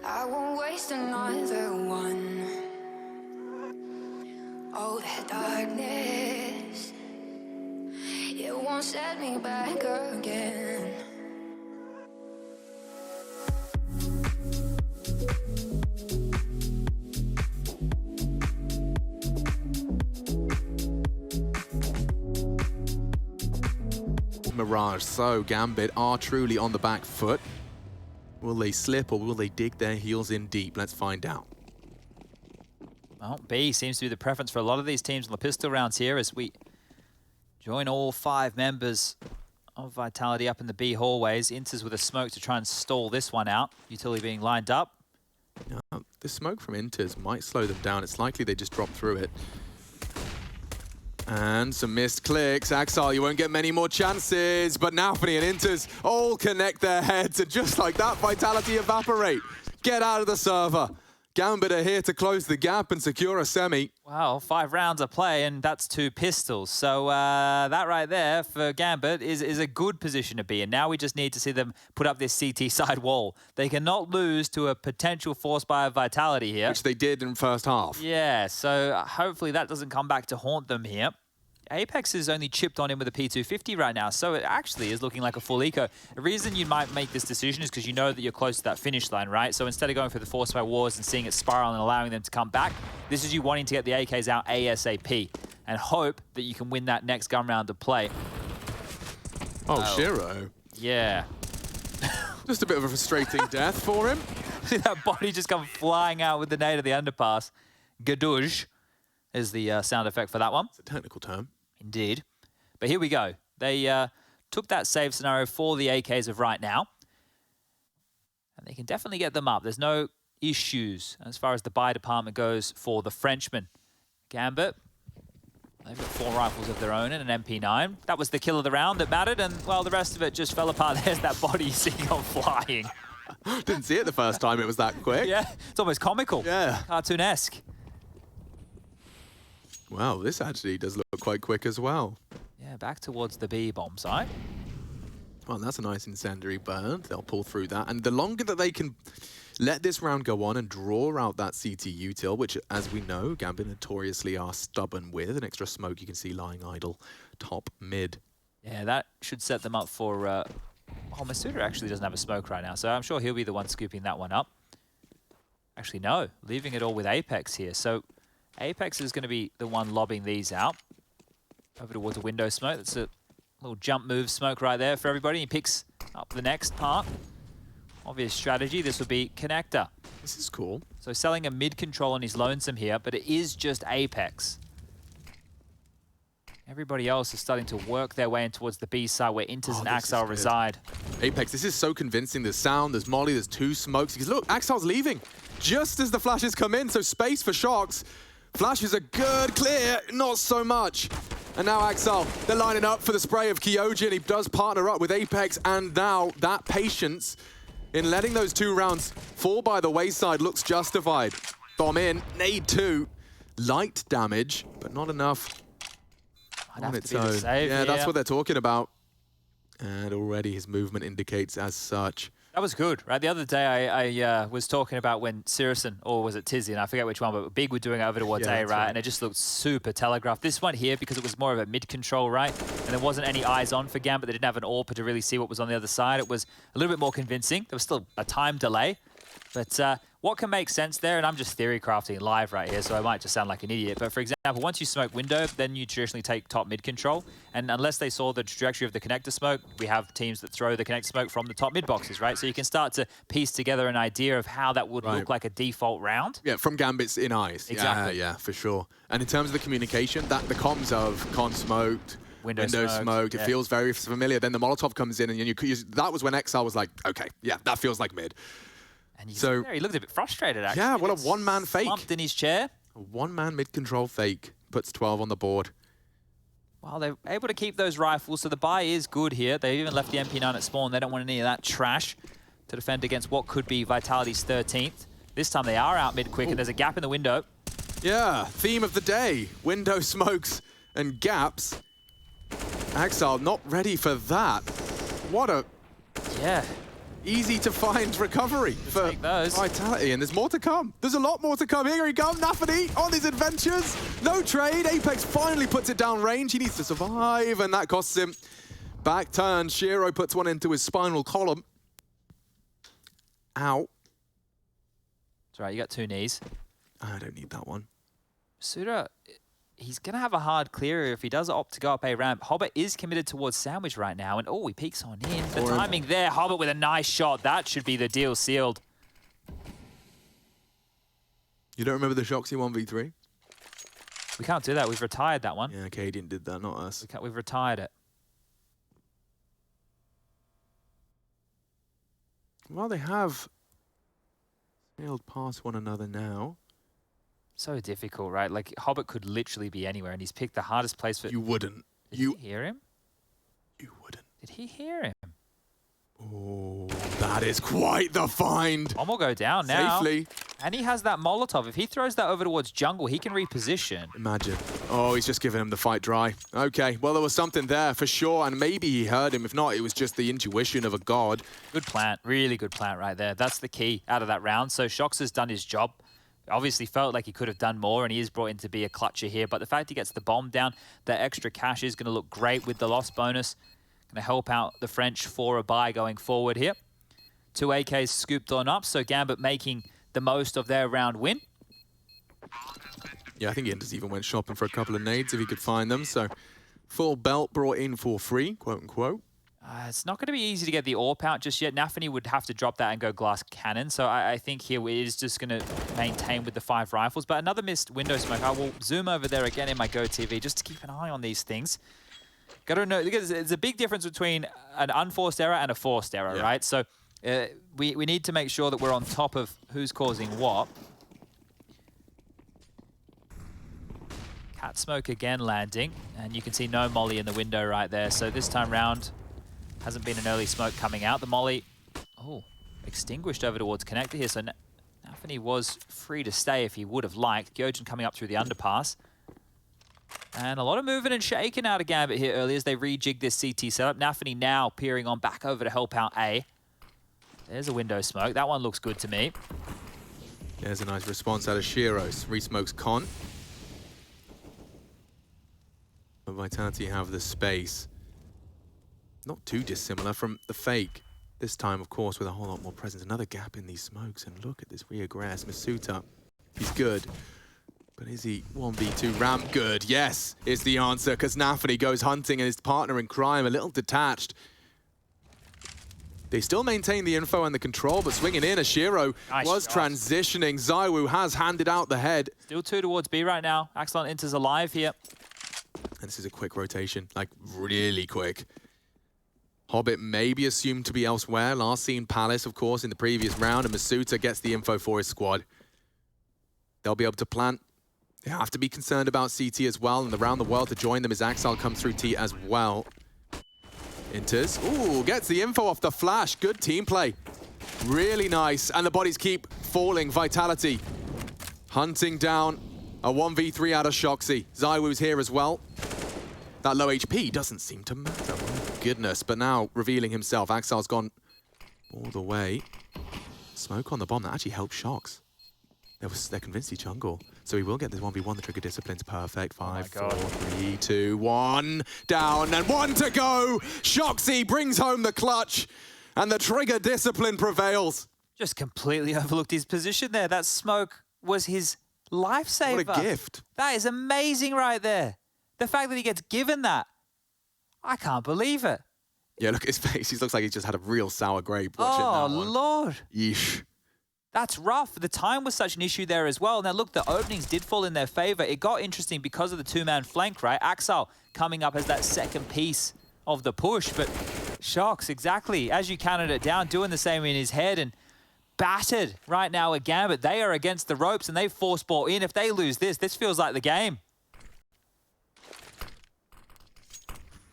Speaker 3: I won't waste another one. Oh, that darkness, it won't set me back again.
Speaker 2: versus Mirage. So Gambit are truly on the back foot. Will they slip or will they dig their heels in deep? Let's find out.
Speaker 1: Well, B seems to be the preference for a lot of these teams on the pistol rounds here as we join all 5 members of Vitality up in the B hallways. Interz with a smoke to try and stall this one out. Utility being lined up.
Speaker 2: The smoke from interz might slow them down. It's likely they just drop through it. And some missed clicks. Axile, you won't get many more chances. But nafany and interz all connect their heads. And just like that, Vitality evaporate. Get out of the server. Gambit are here to close the gap and secure a semi.
Speaker 1: Wow, 5 rounds of play, and that's 2 pistols. So that right there for Gambit is a good position to be in. Now we just need to see them put up this CT side wall. They cannot lose to a potential force buy of Vitality here.
Speaker 2: Which they did in first half.
Speaker 1: Yeah, so hopefully that doesn't come back to haunt them here. Apex is only chipped on in with a P250 right now, so it actually is looking like a full eco. The reason you might make this decision is because you know that you're close to that finish line, right? So instead of going for the force fire wars and seeing it spiral and allowing them to come back, this is you wanting to get the AKs out ASAP and hope that you can win that next gun round of play.
Speaker 2: Oh, Shiro.
Speaker 1: Yeah.
Speaker 2: Just a bit of a frustrating death for him.
Speaker 1: See that body just come flying out with the nade of the underpass. Gadouge is the sound effect for that one.
Speaker 2: It's a technical term.
Speaker 1: Indeed. But here we go. They took that save scenario for the AKs of right now. And they can definitely get them up. There's no issues as far as the buy department goes for the Frenchman. Gambit, they've got 4 rifles of their own and an MP9. That was the kill of the round that mattered, and, well, the rest of it just fell apart. There's that body you see on flying.
Speaker 2: Didn't see it the first time it was that quick.
Speaker 1: Yeah, it's almost comical.
Speaker 2: Yeah.
Speaker 1: Cartoonesque.
Speaker 2: Wow, this actually does look quite quick as well.
Speaker 1: Yeah, back towards the B bomb site.
Speaker 2: Well, that's a nice incendiary burn. They'll pull through that. And the longer that they can let this round go on and draw out that CT util, which, as we know, Gambit notoriously are stubborn with. An extra smoke you can see lying idle top mid.
Speaker 1: Yeah, that should set them up for... Oh, Masuda actually doesn't have a smoke right now, so I'm sure he'll be the one scooping that one up. Actually, no. Leaving it all with Apex here. So Apex is going to be the one lobbing these out. Over towards a window smoke. That's a little jump move smoke right there for everybody. He picks up the next part. Obvious strategy. This will be connector.
Speaker 2: This is cool.
Speaker 1: So selling a mid control on his lonesome here, but it is just Apex. Everybody else is starting to work their way in towards the B side where interz and Axile reside.
Speaker 2: Apex, this is so convincing. There's sound, there's molly, there's 2 smokes. Because look, Axile's leaving just as the flashes come in, so space for shox. Flashes are good, clear, not so much. And now Axile, they're lining up for the spray of Kyoji, and he does partner up with Apex, and now that patience in letting those 2 rounds fall by the wayside looks justified. Bomb in, nade 2, light damage, but not enough on its own. Yeah, that's what they're talking about. And already his movement indicates as such.
Speaker 1: That was good, right? The other day I was talking about when Sirison, or was it Tizzy, and I forget which one, but Big were doing it over towards A, right? And it just looked super telegraphed. This one here, because it was more of a mid-control, right? And there wasn't any eyes on for Gambit, they didn't have an AWP to really see what was on the other side. It was a little bit more convincing. There was still a time delay. But what can make sense there, and I'm just theory crafting live right here, so I might just sound like an idiot, but for example, once you smoke window, then you traditionally take top mid control, and unless they saw the trajectory of the connector smoke, we have teams that throw the connector smoke from the top mid boxes, right? So you can start to piece together an idea of how that would look like a default round.
Speaker 2: Yeah, from Gambit's in eyes.
Speaker 1: Exactly.
Speaker 2: Yeah, for sure. And in terms of the communication, the comms of con smoked, window smoked, it feels very familiar. Then the Molotov comes in, and that was when Exile was like, okay, yeah, that feels like mid.
Speaker 1: And he looked a bit frustrated, actually.
Speaker 2: Yeah, what a one-man fake.
Speaker 1: Slumped in his chair.
Speaker 2: A one-man mid-control fake puts 12 on the board.
Speaker 1: Well, they're able to keep those rifles, so the buy is good here. They even left the MP9 at spawn. They don't want any of that trash to defend against what could be Vitality's 13th. This time they are out mid-quick, and there's a gap in the window.
Speaker 2: Yeah, theme of the day. Window smokes and gaps. Axile not ready for that. What a...
Speaker 1: Yeah.
Speaker 2: Easy to find recovery for Vitality, and there's more to come. There's a lot more to come. Here he comes, nafany on his adventures. No trade. Apex finally puts it down range. He needs to survive, and that costs him. Back turn. Shiro puts one into his spinal column. Ow.
Speaker 1: That's right, you got 2 knees.
Speaker 2: I don't need that one.
Speaker 1: Suda he's going to have a hard clear if he does opt to go up a ramp. Hobbit is committed towards Sandwich right now, and he peeks on in. The timing there, Hobbit with a nice shot. That should be the deal sealed.
Speaker 2: You don't remember the Shoxy 1v3?
Speaker 1: We can't do that. We've retired that one.
Speaker 2: Yeah, Cadian did that, not us.
Speaker 1: We've retired it.
Speaker 2: Well, they have sailed past one another now.
Speaker 1: So difficult, right? Like, Hobbit could literally be anywhere, and he's picked the hardest place for...
Speaker 2: You wouldn't.
Speaker 1: Did he hear him?
Speaker 2: You wouldn't.
Speaker 1: Did he hear him?
Speaker 2: Oh, that is quite the find.
Speaker 1: One will go down now.
Speaker 2: Safely.
Speaker 1: And he has that Molotov. If he throws that over towards jungle, he can reposition.
Speaker 2: Imagine. Oh, he's just giving him the fight dry. Okay, well, there was something there for sure, and maybe he heard him. If not, it was just the intuition of a god.
Speaker 1: Good plant. Really good plant right there. That's the key out of that round. So shox has done his job. Obviously felt like he could have done more, and he is brought in to be a clutcher here. But the fact he gets the bomb down, that extra cash is going to look great with the loss bonus. Going to help out the French for a buy going forward here. 2 AKs scooped on up, so Gambit making the most of their round win.
Speaker 2: Yeah, I think interz even went shopping for a couple of nades if he could find them. So full belt brought in for free, quote unquote.
Speaker 1: It's not going to be easy to get the AWP out just yet. nafany would have to drop that and go glass cannon. So I think here it is just going to maintain with the 5 rifles. But another missed window smoke. I will zoom over there again in my Go TV just to keep an eye on these things. Got to know, because there's a big difference between an unforced error and a forced error, right? So we need to make sure that we're on top of who's causing what. Cat smoke again landing, and you can see no molly in the window right there. So this time round, hasn't been an early smoke coming out. The molly, extinguished over towards connector here. So nafany was free to stay if he would have liked. Gyojin coming up through the underpass. And a lot of moving and shaking out of Gambit here early as they rejig this CT setup. nafany now peering on back over to help out A. There's a window smoke. That one looks good to me.
Speaker 2: There's a nice response out of Shiros. Resmokes Con. But Vitality have the space. Not too dissimilar from the fake. This time, of course, with a whole lot more presence. Another gap in these smokes. And look at this reaggress. Masuta, he's good. But is he 1v2 ramp good? Yes, is the answer, because nafany goes hunting and his partner in crime, a little detached. They still maintain the info and the control, but swinging in, Ashiro was transitioning. ZywOo has handed out the head.
Speaker 1: Still 2 towards B right now. Axelon interz alive here.
Speaker 2: And this is a quick rotation, like really quick. Hobbit may be assumed to be elsewhere. Last seen Palace, of course, in the previous round, and Masuta gets the info for his squad. They'll be able to plant. They have to be concerned about CT as well, and around the world to join them as Axel comes through T as well. interz, gets the info off the flash. Good team play. Really nice, and the bodies keep falling. Vitality hunting down a 1v3 out of Shoxy. ZywOo's here as well. That low HP doesn't seem to matter. My goodness, but now revealing himself. Axel's gone all the way. Smoke on the bomb, that actually helped shox. They're convinced each jungle. So he will get this 1v1. The trigger discipline's perfect. 5, 4, 3, 2, 1. Down and 1 to go. Shoxy brings home the clutch. And the trigger discipline prevails.
Speaker 1: Just completely overlooked his position there. That smoke was his lifesaver.
Speaker 2: What a gift.
Speaker 1: That is amazing right there. The fact that he gets given that. I can't believe it.
Speaker 2: Yeah, look at his face. He looks like he's just had a real sour grape watching that one.
Speaker 1: Oh, Lord.
Speaker 2: Yeesh.
Speaker 1: That's rough. The time was such an issue there as well. Now, look, the openings did fall in their favor. It got interesting because of the 2-man flank, right? Axel coming up as that second piece of the push, but shox, exactly. As you counted it down, doing the same in his head and battered right now at Gambit. They are against the ropes and they force ball in. If they lose this feels like the game.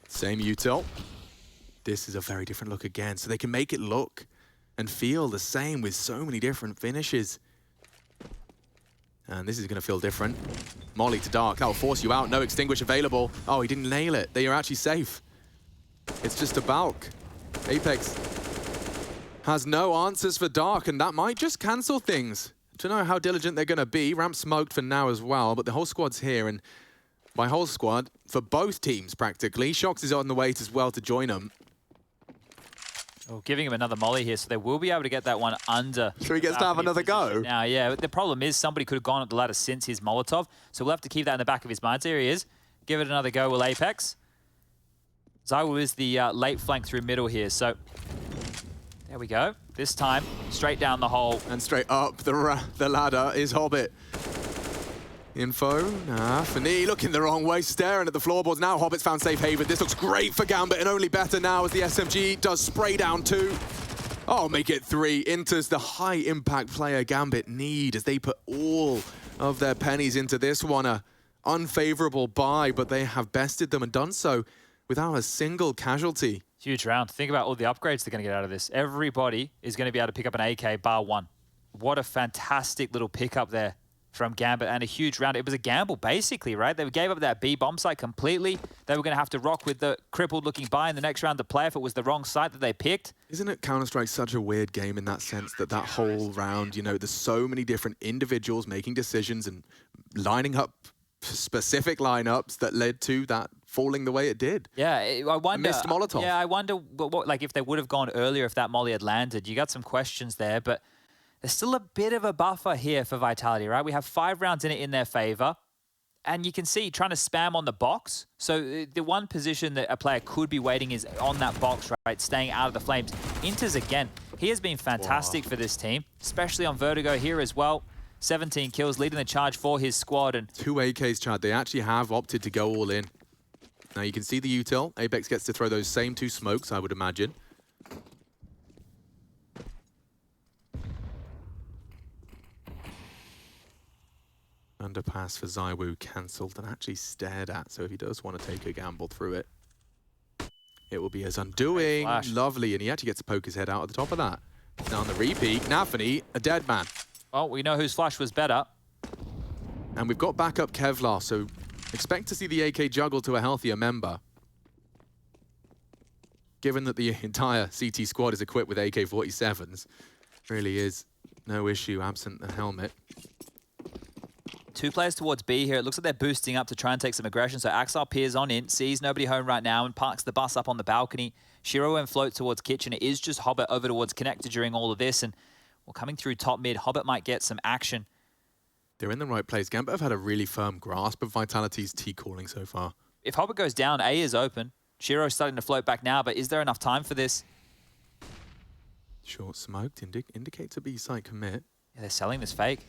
Speaker 2: Same util. This is a very different look again, so they can make it look and feel the same with so many different finishes. And this is going to feel different. Molly to Dark, that'll force you out. No extinguish available. Oh, he didn't nail it. They are actually safe. It's just a bulk. Apex has no answers for Dark, and that might just cancel things. Don't know how diligent they're going to be. Ramp smoked for now as well, but the whole squad's here, and by whole squad, for both teams practically. shox is on the way as well to join them.
Speaker 1: Oh, giving him another molly here, so they will be able to get that one under.
Speaker 2: Sure he gets to have another go?
Speaker 1: Now, yeah, but the problem is somebody could have gone up the ladder since his Molotov, so we'll have to keep that in the back of his mind. So here he is. Give it another go, will Apex. ZywOo is the late flank through middle here, so there we go. This time, straight down the hole.
Speaker 2: And straight up the ladder is Hobbit. Info, nafany looking the wrong way, staring at the floorboards. Now Hobbit's found safe haven. This looks great for Gambit, and only better now as the SMG does spray down 2. Oh, make it 3. Interz, the high-impact player Gambit need as they put all of their pennies into this one. A unfavorable buy, but they have bested them and done so without a single casualty.
Speaker 1: Huge round. Think about all the upgrades they're going to get out of this. Everybody is going to be able to pick up an AK bar 1. What a fantastic little pickup there from Gambit, and a huge round. It was a gamble, basically, right? They gave up that B bomb site completely. They were going to have to rock with the crippled-looking buy in the next round to play if it was the wrong site that they picked.
Speaker 2: Isn't it Counter-Strike such a weird game in that sense that whole round, you know, there's so many different individuals making decisions and lining up specific lineups that led to that falling the way it did.
Speaker 1: Yeah, I wonder.
Speaker 2: Missed Molotov.
Speaker 1: Yeah, I wonder what, like, if they would have gone earlier if that molly had landed. You got some questions there, but there's still a bit of a buffer here for Vitality, right? We have 5 rounds in it in their favor. And you can see trying to spam on the box. So the one position that a player could be waiting is on that box, right? Staying out of the flames. Interz, again, he has been fantastic for this team, especially on Vertigo here as well. 17 kills, leading the charge for his squad. And
Speaker 2: 2 AKs, Chad. They actually have opted to go all in. Now you can see the util. Apex gets to throw those same 2 smokes, I would imagine. Underpass for ZywOo cancelled and actually stared at, so if he does want to take a gamble through it, it will be his undoing. Lovely, and he actually gets to poke his head out at the top of that. Now on the repeat, nafany, a dead man.
Speaker 1: Well, we know whose flash was better.
Speaker 2: And we've got backup Kevlar, so expect to see the AK juggle to a healthier member. Given that the entire CT squad is equipped with AK-47s, really is no issue absent the helmet.
Speaker 1: 2 players towards B here. It looks like they're boosting up to try and take some aggression. So Axel peers on in, sees nobody home right now and parks the bus up on the balcony. Shiro and float towards kitchen. It is just Hobbit over towards connector during all of this. And well, coming through top mid, Hobbit might get some action.
Speaker 2: They're in the right place. Gambit have had a really firm grasp of Vitality's T-calling so far.
Speaker 1: If Hobbit goes down, A is open. Shiro's starting to float back now, but is there enough time for this?
Speaker 2: Short smoked, indicates a B-site commit.
Speaker 1: Yeah, they're selling this fake.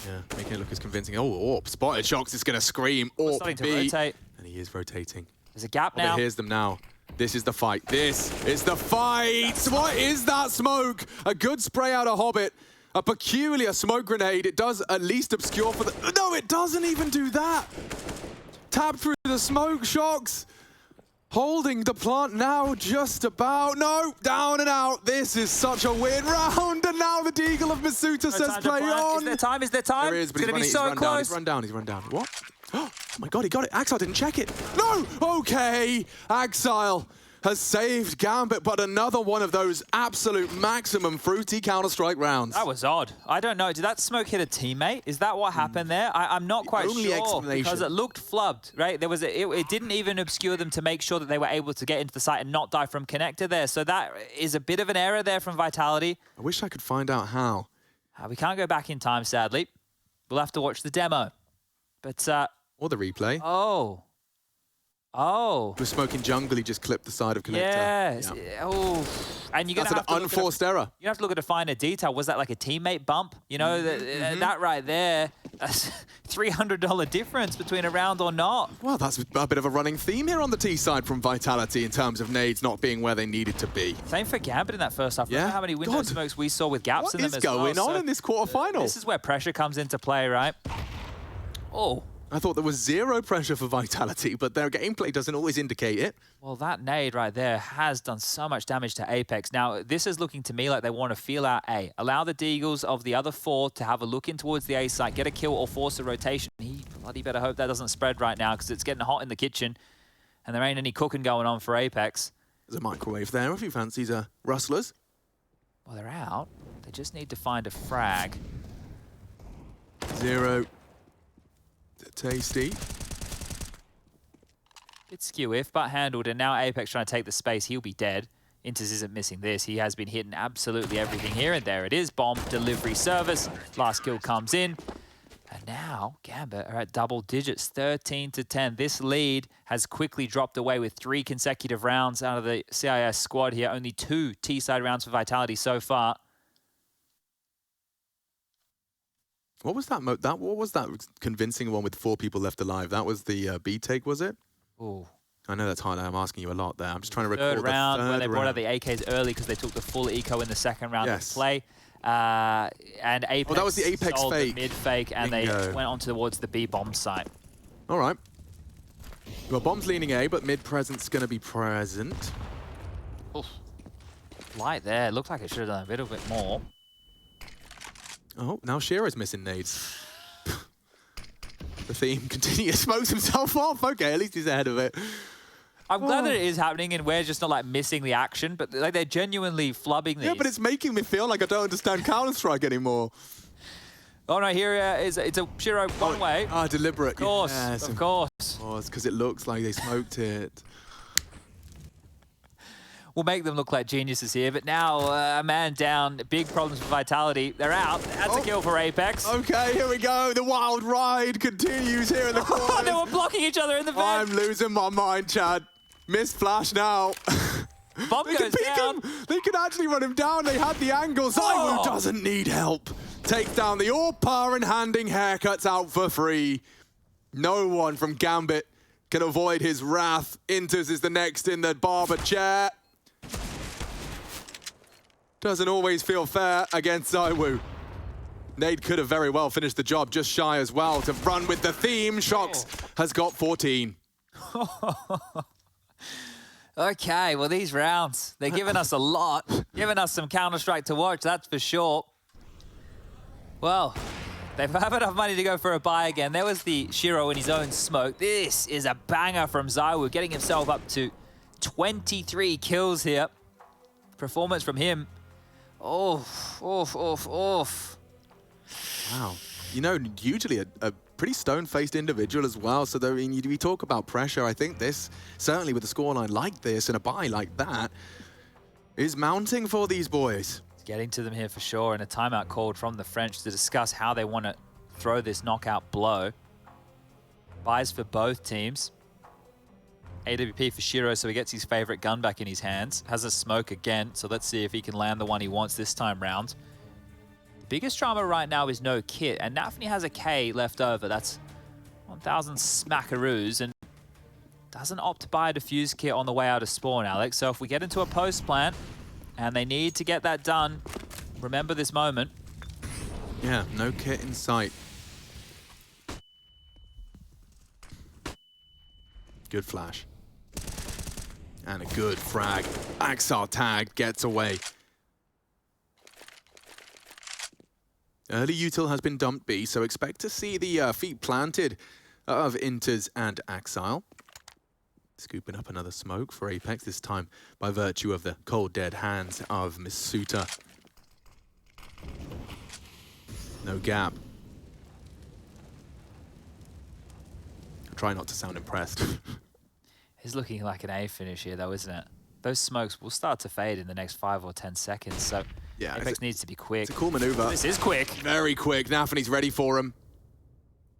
Speaker 2: Yeah, making it look as convincing. Oh, AWP spotted. shox is going to scream. AWP
Speaker 1: starting to
Speaker 2: B.
Speaker 1: rotate.
Speaker 2: And he is rotating.
Speaker 1: There's a gap now.
Speaker 2: Hobbit hears them now. This is the fight. This is the fight. What is that smoke? A good spray out of Hobbit. A peculiar smoke grenade. It does at least obscure for the... No, it doesn't even do that. Tap through the smoke, shox. Holding the plant now, just about. No, down and out. This is such a weird round. And now the Deagle of Masuta says play on.
Speaker 1: Is there time? Is there time?
Speaker 2: There is, but
Speaker 1: it's going to be so close.
Speaker 2: He's run down. He's run down. What? Oh my God, he got it. Axile didn't check it. No! Okay. Axile has saved Gambit, but another one of those absolute maximum fruity Counter-Strike rounds.
Speaker 1: That was odd. I don't know. Did that smoke hit a teammate? Is that what happened there? I'm not quite sure because it looked flubbed, right? There was it didn't even obscure them to make sure that they were able to get into the site and not die from connector there. So that is a bit of an error there from Vitality.
Speaker 2: I wish I could find out how.
Speaker 1: We can't go back in time, sadly. We'll have to watch the demo. But
Speaker 2: or the replay.
Speaker 1: Oh.
Speaker 2: He was smoking jungle, he just clipped the side of connector.
Speaker 1: Yeah. Oh. And you're
Speaker 2: That's an unforced error.
Speaker 1: You have to look at a finer detail. Was that like a teammate bump? You know, that right there, that's $300 difference between a round or not.
Speaker 2: Well, that's a bit of a running theme here on the T side from Vitality in terms of nades not being where they needed to be.
Speaker 1: Same for Gambit in that first half. Remember how many window smokes we saw with gaps in them as well?
Speaker 2: What is going on in this quarterfinal?
Speaker 1: This is where pressure comes into play, right? Oh.
Speaker 2: I thought there was zero pressure for Vitality, but their gameplay doesn't always indicate it.
Speaker 1: Well, that nade right there has done so much damage to Apex. Now, this is looking to me like they want to feel out A. Allow the Deagles of the other 4 to have a look in towards the A site, get a kill or force a rotation. He bloody better hope that doesn't spread right now because it's getting hot in the kitchen and there ain't any cooking going on for Apex.
Speaker 2: There's a microwave there if you fancy rustlers.
Speaker 1: Well, they're out. They just need to find a frag.
Speaker 2: Zero. Tasty.
Speaker 1: Bit skew if, but handled, and now Apex trying to take the space. He'll be dead. interz isn't missing this. He has been hitting absolutely everything here, and there it is. Bomb delivery service. Last kill comes in. And now Gambit are at double digits, 13-10. This lead has quickly dropped away with 3 consecutive rounds out of the CIS squad here. Only 2 T-side rounds for Vitality so far.
Speaker 2: What was that? What was that convincing one with 4 people left alive? That was the B take, was it?
Speaker 1: Ooh.
Speaker 2: I know that's hard. I'm asking you a lot there. I'm just trying to recall
Speaker 1: Third round where they brought out
Speaker 2: round.
Speaker 1: the AKs early because they took the full eco in the second round of play. And Apex
Speaker 2: that was the Apex
Speaker 1: sold
Speaker 2: fake.
Speaker 1: The mid fake, and
Speaker 2: Bingo.
Speaker 1: they went on towards the B bomb site.
Speaker 2: All right. Well, bomb's leaning A, but mid present's going to be present.
Speaker 1: Oof. Light there. Looked like it should have done a little bit more.
Speaker 2: Oh, now Shiro's missing nades. The theme continues. Smokes himself off. Okay, at least he's ahead of it.
Speaker 1: I'm glad that it is happening and we're just not like missing the action, but like they're genuinely flubbing these.
Speaker 2: Yeah, but it's making me feel like I don't understand Counter-Strike anymore.
Speaker 1: Oh no, here it's a Shiro one way.
Speaker 2: Ah, deliberate.
Speaker 1: Of course,
Speaker 2: yes,
Speaker 1: of course.
Speaker 2: Oh, it's because it looks like they smoked it.
Speaker 1: We'll make them look like geniuses here, but now a man down, big problems with Vitality. They're out. That's a kill for Apex.
Speaker 2: Okay, here we go. The wild ride continues here in the corner.
Speaker 1: They were blocking each other in the vent.
Speaker 2: I'm losing my mind, Chad. Missed flash now.
Speaker 1: Bomb
Speaker 2: They
Speaker 1: goes
Speaker 2: can peek
Speaker 1: down.
Speaker 2: him. They can actually run him down. They had the angle. ZywOo doesn't need help. Takes down the all-par and handing haircuts out for free. No one from Gambit can avoid his wrath. interz is the next in the barber chair. Doesn't always feel fair against ZywOo. Nade could have very well finished the job, just shy as well to run with the theme. shox has got 14.
Speaker 1: Okay, well, these rounds, they're giving us a lot. Giving us some Counter-Strike to watch, that's for sure. Well, they have enough money to go for a buy again. There was the Shiro in his own smoke. This is a banger from ZywOo, getting himself up to 23 kills here. Performance from him. Oof.
Speaker 2: Wow. You know, usually a pretty stone-faced individual as well. So, I mean, we talk about pressure. I think this, certainly with a scoreline like this and a buy like that, is mounting for these boys.
Speaker 1: It's getting to them here for sure, and a timeout called from the French to discuss how they want to throw this knockout blow. Buys for both teams. AWP for Shiro, so he gets his favorite gun back in his hands. Has a smoke again, so let's see if he can land the one he wants this time round. The biggest drama right now is no kit, and nafany has a K left over. That's 1,000 smackaroos, and doesn't opt to buy a defuse kit on the way out of spawn, Alex. So if we get into a post plant, and they need to get that done, remember this moment.
Speaker 2: Yeah, no kit in sight. Good flash. And a good frag. Axar tag gets away. Early util has been dumped B, so expect to see the feet planted of interz and Axile. Scooping up another smoke for Apex, this time by virtue of the cold dead hands of Misuta. No gap. Try not to sound impressed.
Speaker 1: It's looking like an A finish here, though, isn't it? Those smokes will start to fade in the next 5 or 10 seconds, so
Speaker 2: Yeah,
Speaker 1: Apex needs to be quick.
Speaker 2: It's a cool maneuver.
Speaker 1: This is quick.
Speaker 2: Very quick. nafany's ready for him.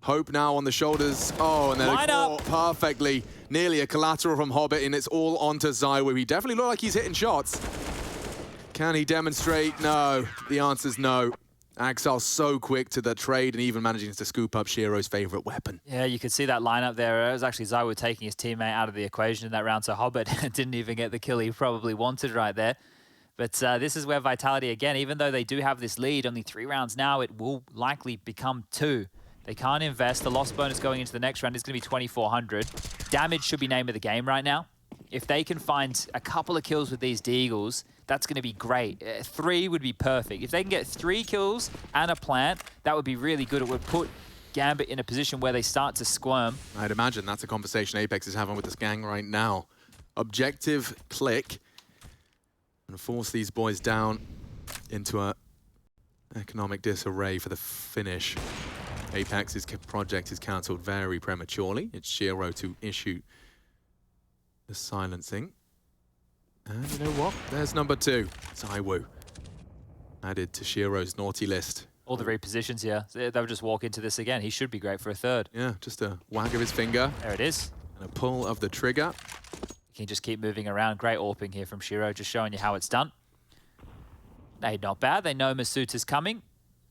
Speaker 2: Hope now on the shoulders. Oh, and then
Speaker 1: Line up.
Speaker 2: Perfectly. Nearly a collateral from Hobbit, and it's all onto ZywOo. He definitely looked like he's hitting shots. Can he demonstrate? No. The answer's no. Axel so quick to the trade and even managing to scoop up Shiro's favorite weapon.
Speaker 1: Yeah, you could see that lineup there. It was actually ZywOo taking his teammate out of the equation in that round, so Hobbit didn't even get the kill he probably wanted right there. But this is where Vitality, again, even though they do have this lead, only 3 rounds now, it will likely become 2. They can't invest. The loss bonus going into the next round is going to be 2,400. Damage should be name of the game right now. If they can find a couple of kills with these Deagles, that's going to be great. 3 would be perfect. If they can get 3 kills and a plant, that would be really good. It would put Gambit in a position where they start to squirm.
Speaker 2: I'd imagine that's a conversation Apex is having with this gang right now. Objective click and force these boys down into a economic disarray for the finish. Apex's project is cancelled very prematurely. It's Shiro to issue the silencing. And you know what? There's number 2, ZywOo. Added to Shiro's naughty list.
Speaker 1: All the repositions here. They'll just walk into this again. He should be great for a third.
Speaker 2: Yeah, just a wag of his finger.
Speaker 1: There it is.
Speaker 2: And a pull of the trigger.
Speaker 1: You can just keep moving around. Great AWPing here from Shiro, just showing you how it's done. Hey, not bad. They know Masuta's coming.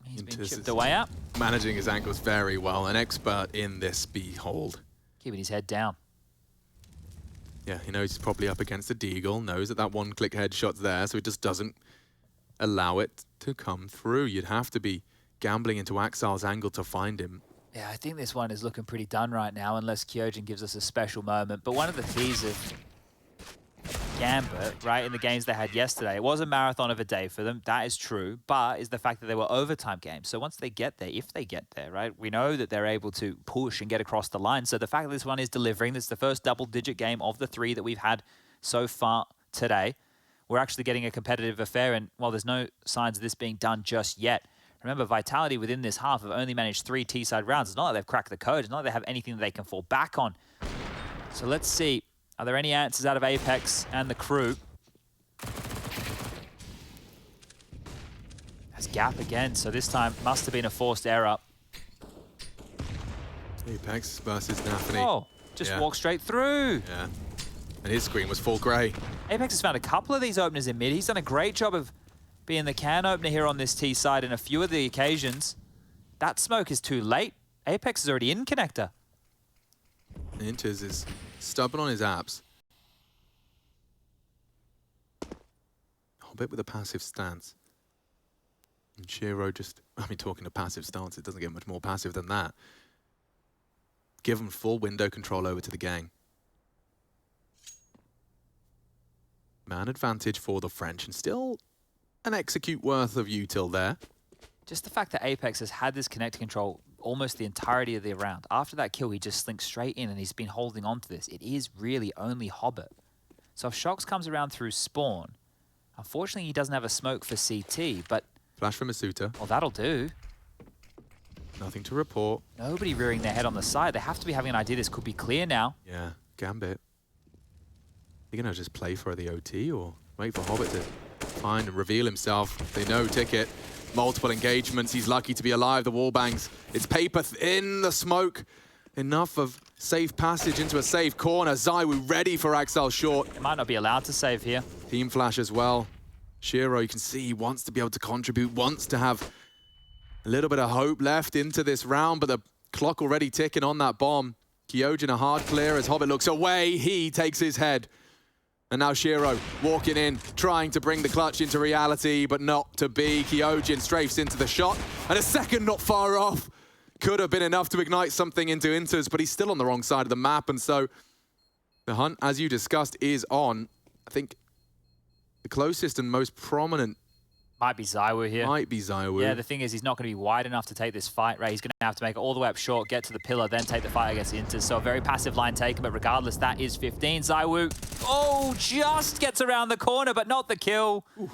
Speaker 1: He's been chipped away out.
Speaker 2: Managing his ankles very well. An expert in this behold.
Speaker 1: Keeping his head down.
Speaker 2: Yeah, he knows he's probably up against a deagle, knows that that one-click headshot's there, so he just doesn't allow it to come through. You'd have to be gambling into Axal's angle to find him.
Speaker 1: Yeah, I think this one is looking pretty done right now, unless Kyojin gives us a special moment. But one of the keys of Gambit, right, in the games they had yesterday, it was a marathon of a day for them, that is true, but is the fact that they were overtime games. So once they get there, if they get there, right, we know that they're able to push and get across the line. So the fact that this one is delivering, this is the first double-digit game of the 3 that we've had so far today. We're actually getting a competitive affair, and while there's no signs of this being done just yet, remember, Vitality within this half have only managed 3 T-side rounds. It's not like they've cracked the code. It's not like they have anything that they can fall back on. So let's see. Are there any answers out of Apex and the crew? Has gap again, so this time must have been a forced error.
Speaker 2: Apex versus nafany.
Speaker 1: Oh, just walk straight through.
Speaker 2: Yeah. And his screen was full grey.
Speaker 1: Apex has found a couple of these openers in mid. He's done a great job of being the can opener here on this T side in a few of the occasions. That smoke is too late. Apex is already in connector.
Speaker 2: Interz is stubborn on his abs. Hobbit with a passive stance. And Shiro just, I mean, talking to passive stance, it doesn't get much more passive than that. Give him full window control over to the gang. Man advantage for the French, and still an execute worth of util there.
Speaker 1: Just the fact that Apex has had this connector control almost the entirety of the round. After that kill, he just slinks straight in, and he's been holding on to this. It is really only Hobbit. So if shox comes around through spawn, unfortunately he doesn't have a smoke for CT, but...
Speaker 2: Flash from Masuta.
Speaker 1: Well, that'll do.
Speaker 2: Nothing to report.
Speaker 1: Nobody rearing their head on the side. They have to be having an idea this could be clear now.
Speaker 2: Yeah, Gambit. You're going to just play for the OT or wait for Hobbit to find and reveal himself? They know Ticket. Multiple engagements. He's lucky to be alive. The wall bangs. It's paper in the smoke. Enough of safe passage into a safe corner. ZywOo ready for Axel short.
Speaker 1: They might not be allowed to save here.
Speaker 2: Team flash as well. Shiro, you can see he wants to be able to contribute, wants to have a little bit of hope left into this round, but the clock already ticking on that bomb. Kyojin a hard clear as Hobbit looks away. He takes his head. And now Shiro walking in, trying to bring the clutch into reality, but not to be. Kyojin strafes into the shot, and a second not far off. Could have been enough to ignite something into interz, but he's still on the wrong side of the map, and so the hunt, as you discussed, is on. I think the closest and most prominent
Speaker 1: might be ZywOo here.
Speaker 2: Might be ZywOo.
Speaker 1: Yeah, the thing is, he's not going to be wide enough to take this fight, right? He's going to have to make it all the way up short, get to the pillar, then take the fight against interz. So a very passive line taken, but regardless, that is 15. ZywOo, oh, just gets around the corner, but not the kill.
Speaker 2: Ooh,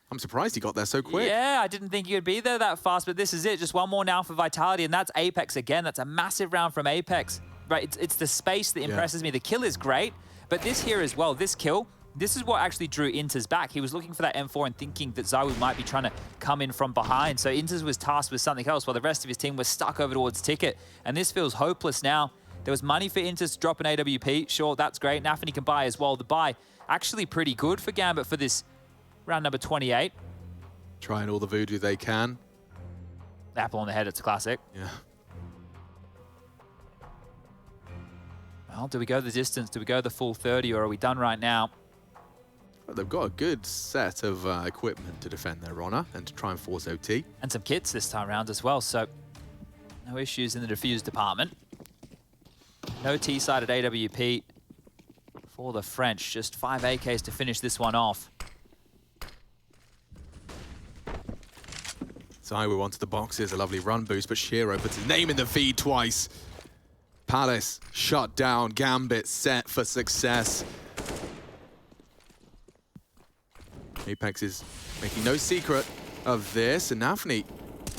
Speaker 2: I'm surprised he got there so quick.
Speaker 1: Yeah, I didn't think he would be there that fast, but this is it. Just one more now for Vitality, and that's Apex again. That's a massive round from Apex. Right, it's the space that impresses me. The kill is great, but this here as well, this kill, this is what actually drew interz back. He was looking for that M4 and thinking that ZywOo might be trying to come in from behind. So interz was tasked with something else while the rest of his team was stuck over towards Ticket. And this feels hopeless now. There was money for interz to drop an AWP. Sure, that's great. nafany can buy as well. The buy actually pretty good for Gambit for this round number 28.
Speaker 2: Trying all the voodoo they can.
Speaker 1: Apple on the head, it's a classic.
Speaker 2: Yeah.
Speaker 1: Well, do we go the distance? Do we go the full 30, or are we done right now?
Speaker 2: Well, they've got a good set of equipment to defend their honor and to try and force OT.
Speaker 1: And some kits this time around as well, so no issues in the defuse department. No T-sided AWP for the French. Just 5 AKs to finish this one off.
Speaker 2: ZywOo onto the boxes, a lovely run boost, but Shiro puts his name in the feed twice. Palace shut down, Gambit set for success. Apex is making no secret of this, and nafany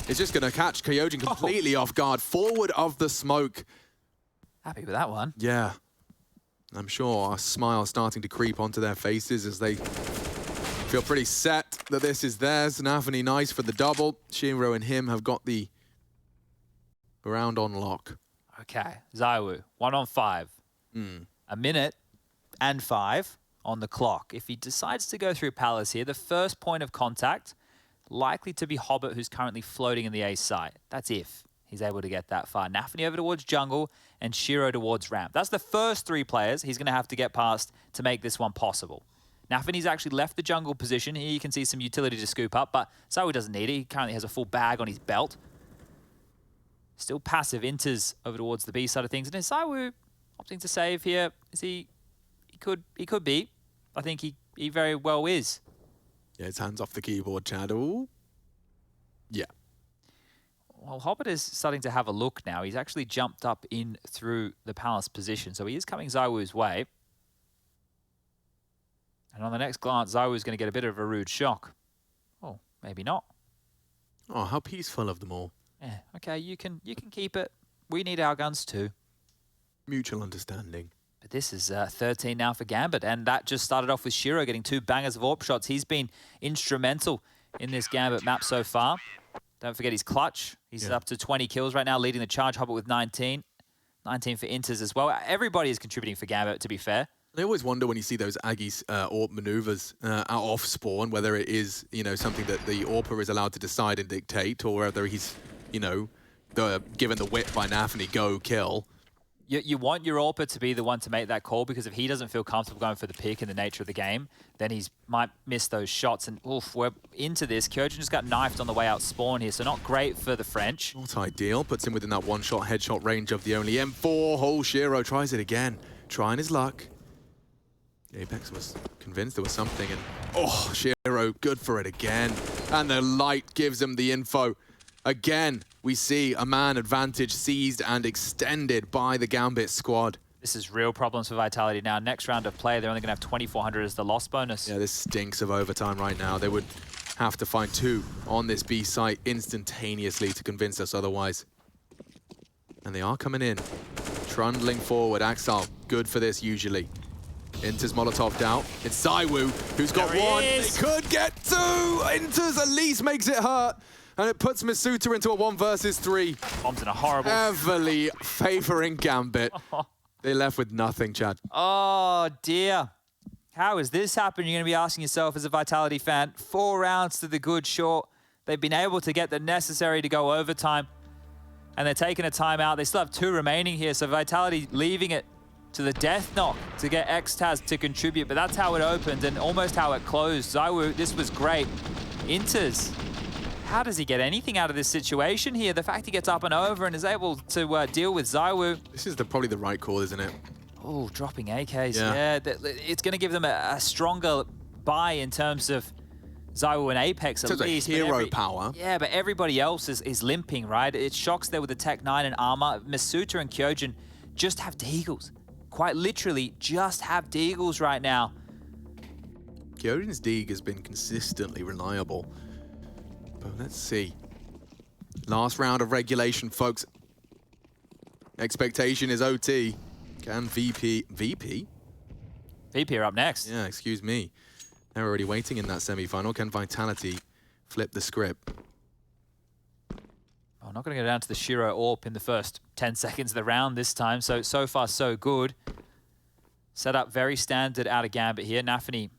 Speaker 2: is just going to catch Kyojin completely off guard, forward of the smoke.
Speaker 1: Happy with that one.
Speaker 2: Yeah. I'm sure a smile starting to creep onto their faces as they feel pretty set that this is theirs. nafany nice for the double. ZywOo and him have got the round on lock.
Speaker 1: Okay, ZywOo, 1 on 5. A minute and 5 on the clock. If he decides to go through Palace here, the first point of contact likely to be Hobbit, who's currently floating in the A site. That's if he's able to get that far. nafany over towards jungle and Shiro towards ramp. That's the first 3 players he's going to have to get past to make this one possible. nafany's actually left the jungle position. Here you can see some utility to scoop up, but ZywOo doesn't need it. He currently has a full bag on his belt. Still passive. interz over towards the B side of things. And is ZywOo opting to save here? Is he could be. I think he very well is.
Speaker 2: Yeah, his hands off the keyboard, Chad. Ooh. Yeah.
Speaker 1: Well, Hobbit is starting to have a look now. He's actually jumped up in through the Palace position, so he is coming ZywOo's way. And on the next glance, ZywOo is going to get a bit of a rude shock. Oh, maybe not.
Speaker 2: Oh, how peaceful of them all.
Speaker 1: Yeah, okay, you can keep it. We need our guns too.
Speaker 2: Mutual understanding.
Speaker 1: But this is 13 now for Gambit, and that just started off with Shiro getting 2 bangers of AWP shots. He's been instrumental in this Gambit map so far. Don't forget his clutch. He's up to 20 kills right now, leading the charge. Hobbit with 19. 19 for interz as well. Everybody is contributing for Gambit, to be fair.
Speaker 2: I always wonder when you see those Aggies AWP maneuvers out off spawn, whether it is, something that the AWPer is allowed to decide and dictate, or whether he's, given the whip by nafany, go kill.
Speaker 1: You want your AWPer to be the one to make that call, because if he doesn't feel comfortable going for the pick in the nature of the game, then he might miss those shots. And oof, we're into this. Kyogen just got knifed on the way out spawn here, so not great for the French.
Speaker 2: Not ideal. Puts him within that one-shot headshot range of the only M4. Whole Shiro tries it again, trying his luck. Apex was convinced there was something, and oh, Shiro good for it again. And the light gives him the info. Again, we see a man advantage seized and extended by the Gambit squad.
Speaker 1: This is real problems for Vitality now. Next round of play, they're only going to have 2,400 as the loss bonus.
Speaker 2: Yeah, this stinks of overtime right now. They would have to find 2 on this B site instantaneously to convince us otherwise. And they are coming in, trundling forward. Axel, good for this usually. interz Molotov out. It's ZywOo who's got 1. They could get 2. interz at least makes it hurt. And it puts Masuta into a 1 versus 3.
Speaker 1: Bombs in a horrible...
Speaker 2: Heavily favoring Gambit. They left with nothing, Chad.
Speaker 1: Oh, dear. How has this happened? You're going to be asking yourself as a Vitality fan. 4 rounds to the good short. They've been able to get the necessary to go overtime. And they're taking a timeout. They still have 2 remaining here. So Vitality leaving it to the death knock to get Xtaz to contribute. But that's how it opened and almost how it closed. ZywOo, this was great. interz. How does he get anything out of this situation here? The fact he gets up and over and is able to deal with ZywOo.
Speaker 2: This is probably the right call, isn't it?
Speaker 1: Oh, dropping AKs. Yeah, it's going to give them a stronger buy in terms of ZywOo and Apex at least.
Speaker 2: Hero power.
Speaker 1: Yeah, but everybody else is limping, right? It's shox there with the Tech 9 and armor. Masuta and Kyogen just have deagles. Quite literally, just have deagles right now.
Speaker 2: Kyogen's deag has been consistently reliable. But let's see. Last round of regulation, folks. Expectation is OT. Can VP
Speaker 1: are up next.
Speaker 2: Yeah, excuse me. They're already waiting in that semi-final. Can Vitality flip the script?
Speaker 1: I'm not going to go down to the Shiro AWP in the first 10 seconds of the round this time. So far, so good. Set up very standard out of Gambit here. nafany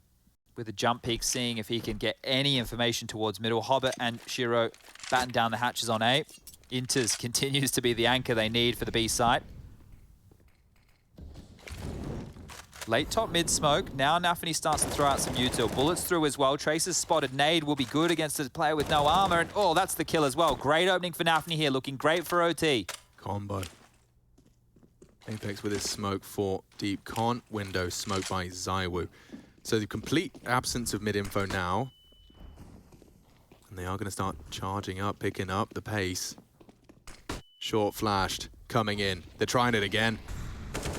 Speaker 1: with a jump peek, seeing if he can get any information towards middle. Hobbit and Shiro batten down the hatches on A. interz continues to be the anchor they need for the B site. Late top mid smoke. Now nafany starts to throw out some util. Bullets through as well. Tracer's spotted. Nade will be good against a player with no armor. And oh, that's the kill as well. Great opening for nafany here. Looking great for OT.
Speaker 2: Combo. Apex with his smoke for deep con. Window smoke by ZywOo. So the complete absence of mid-info now. And they are going to start charging up, picking up the pace. Short flashed, coming in. They're trying it again.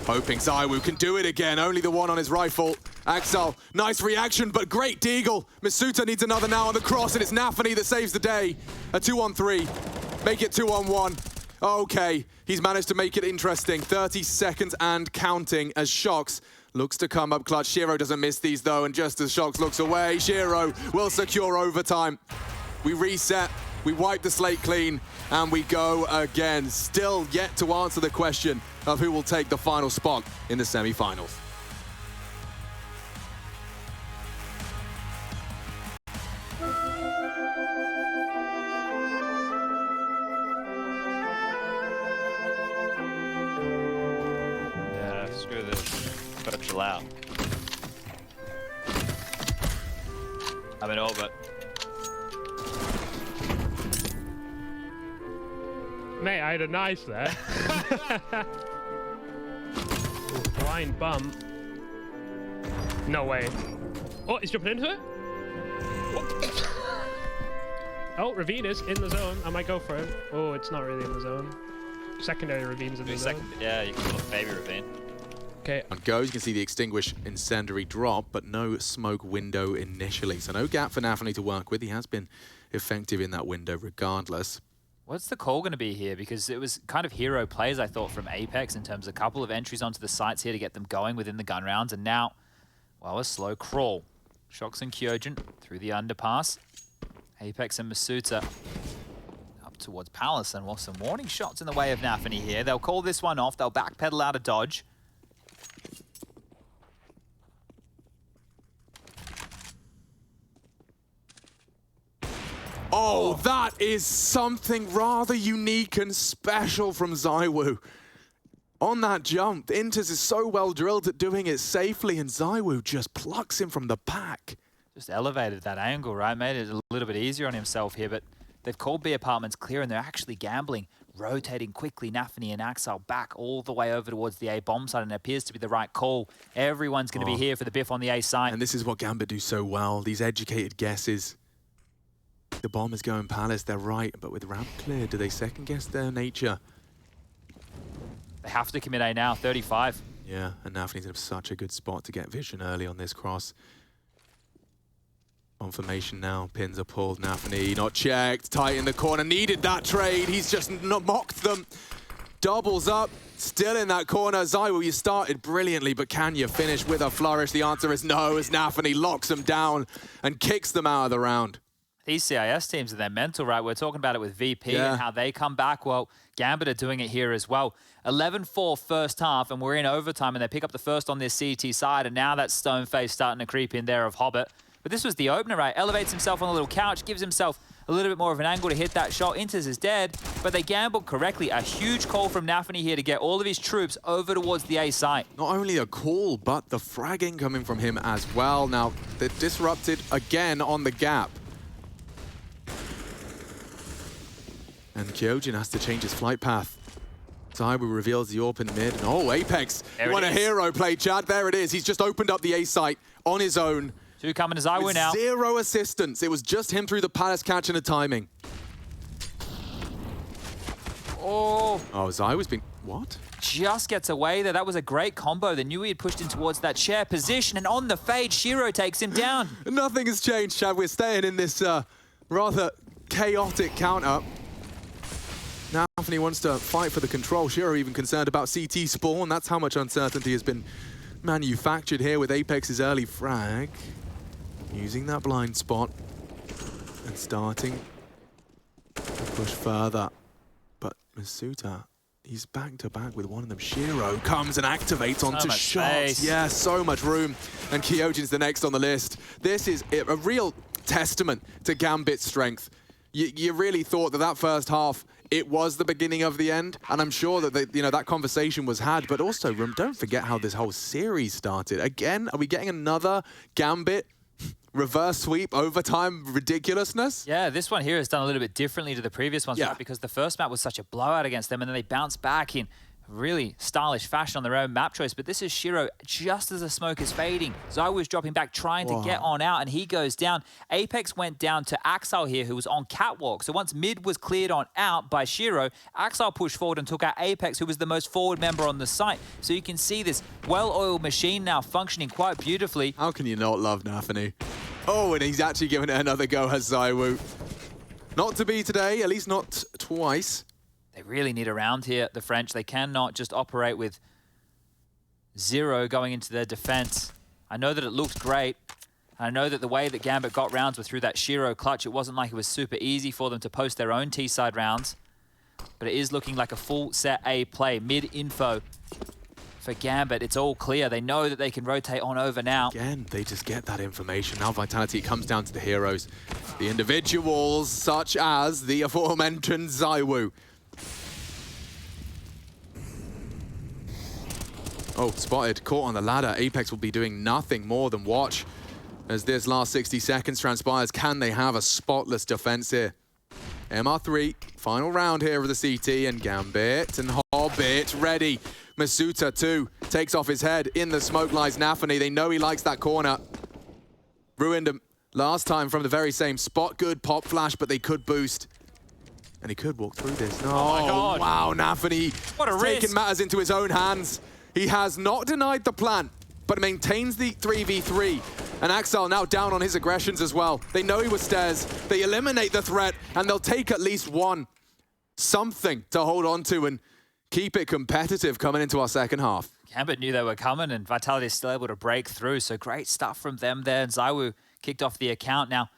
Speaker 2: Hoping ZywOo can do it again. Only the 1 on his rifle. Axel, nice reaction, but great deagle. Masuta needs another now on the cross, and it's nafany that saves the day. A 2-on-3. Make it 2-on-1. Okay, he's managed to make it interesting. 30 seconds and counting as shox looks to come up clutch. Shiro doesn't miss these though, and just as shox looks away, Shiro will secure overtime. We reset, we wipe the slate clean, and we go again. Still yet to answer the question of who will take the final spot in the semi-finals.
Speaker 4: Screw this. Gotta chill out. I'm in orbit.
Speaker 5: Mate, I had a nice there. Ooh, blind bump. No way. Oh, he's jumping into it? Oh, Ravine is in the zone. I might go for him. Oh, it's not really in the zone. Secondary Ravine's in the zone.
Speaker 4: Yeah, you can call it baby Ravine.
Speaker 5: Okay.
Speaker 2: On goes, you can see the extinguish incendiary drop, but no smoke window initially. So no gap for nafany to work with. He has been effective in that window regardless.
Speaker 1: What's the call going to be here? Because it was kind of hero plays, I thought, from Apex in terms of a couple of entries onto the sites here to get them going within the gun rounds. And now, well, a slow crawl. shox and Kyojin through the underpass. Apex and Masuta up towards Palace. And well, some warning shots in the way of nafany here. They'll call this one off. They'll backpedal out of dodge.
Speaker 2: Oh, that is something rather unique and special from ZywOo. On that jump, interz is so well drilled at doing it safely, and ZywOo just plucks him from the back.
Speaker 1: Just elevated that angle, right? Made it a little bit easier on himself here, but they've called B apartments clear, and they're actually gambling, rotating quickly nafany and Axel back all the way over towards the A bomb side, and it appears to be the right call. Everyone's going to be here for the biff on the A side.
Speaker 2: And this is what Gambit do so well, these educated guesses. The bomb is going Palace, they're right, but with ramp clear, do they second guess their nature?
Speaker 1: They have to commit A now, 35.
Speaker 2: Yeah, and nafany's in such a good spot to get vision early on this cross. On formation now, pins are pulled, nafany not checked, tight in the corner, needed that trade, he's just not mocked them. Doubles up, still in that corner. ZywOo, you started brilliantly, but can you finish with a flourish? The answer is no, as nafany locks them down and kicks them out of the round.
Speaker 1: These CIS teams are their mental, right? We're talking about it with VP and how they come back. Well, Gambit are doing it here as well. 11-4 first half, and we're in overtime, and they pick up the first on this CT side, and now that stone face starting to creep in there of Hobbit. But this was the opener, right? Elevates himself on a little couch, gives himself a little bit more of an angle to hit that shot. interz is dead, but they gambled correctly. A huge call from nafany here to get all of his troops over towards the A site.
Speaker 2: Not only a call, but the fragging coming from him as well. Now, they're disrupted again on the gap. And Kyojin has to change his flight path. ZywOo reveals the open mid. And oh, Apex, what a hero play, Chad. There it is. He's just opened up the A site on his own.
Speaker 1: Two coming to ZywOo now.
Speaker 2: Zero assistance. It was just him through the Palace catch and the timing.
Speaker 1: Oh,
Speaker 2: ZywOo's been... What?
Speaker 1: just gets away there. That was a great combo. They knew he had pushed in towards that share position, and on the fade, Shiro takes him down.
Speaker 2: Nothing has changed, Chad. We're staying in this rather chaotic counter. nafany wants to fight for the control. Shiro even concerned about CT spawn. That's how much uncertainty has been manufactured here with Apex's early frag. Using that blind spot and starting to push further. But Masuta, he's back to back with one of them. Shiro comes and activates onto shox. Yeah, so much room. And Kyojin's the next on the list. This is a real testament to Gambit's strength. You really thought that first half, it was the beginning of the end, and I'm sure that that conversation was had. But also, don't forget how this whole series started. Again, are we getting another Gambit reverse sweep overtime ridiculousness?
Speaker 1: Yeah, this one here is done a little bit differently to the previous ones, right? Because the first map was such a blowout against them, and then they bounced back in really stylish fashion on their own map choice. But this is Shiro just as the smoke is fading. ZywOo is dropping back, trying to get on out, and he goes down. Apex went down to Axel here, who was on catwalk. So once mid was cleared on out by Shiro, Axel pushed forward and took out Apex, who was the most forward member on the site. So you can see this well-oiled machine now functioning quite beautifully.
Speaker 2: How can you not love nafany? Oh, and he's actually giving it another go, has ZywOo. Not to be today, at least not twice.
Speaker 1: They really need a round here, the French. They cannot just operate with 0 going into their defense. I know that it looked great. I know that the way that Gambit got rounds were through that Shiro clutch. It wasn't like it was super easy for them to post their own T-side rounds. But it is looking like a full set A play. Mid-info for Gambit. It's all clear. They know that they can rotate on over now.
Speaker 2: Again, they just get that information. Now Vitality comes down to the heroes. The individuals, such as the aforementioned ZywOo. Oh, spotted, caught on the ladder. Apex will be doing nothing more than watch as this last 60 seconds transpires. Can they have a spotless defense here? MR3, final round here of the CT, and Gambit and Hobbit ready. Masuta too, takes off his head. In the smoke lies nafany. They know he likes that corner. Ruined him last time from the very same spot. Good pop flash, but they could boost. And he could walk through this. No,
Speaker 1: oh my God.
Speaker 2: Wow, nafany
Speaker 1: What a risk.
Speaker 2: taking matters into his own hands. He has not denied the plant, but maintains the 3v3. And Axel now down on his aggressions as well. They know he was stairs. They eliminate the threat, and they'll take at least one. Something to hold on to and keep it competitive coming into our second half.
Speaker 1: Gambit knew they were coming, and Vitality is still able to break through. So great stuff from them there. And ZywOo kicked off the account. Now,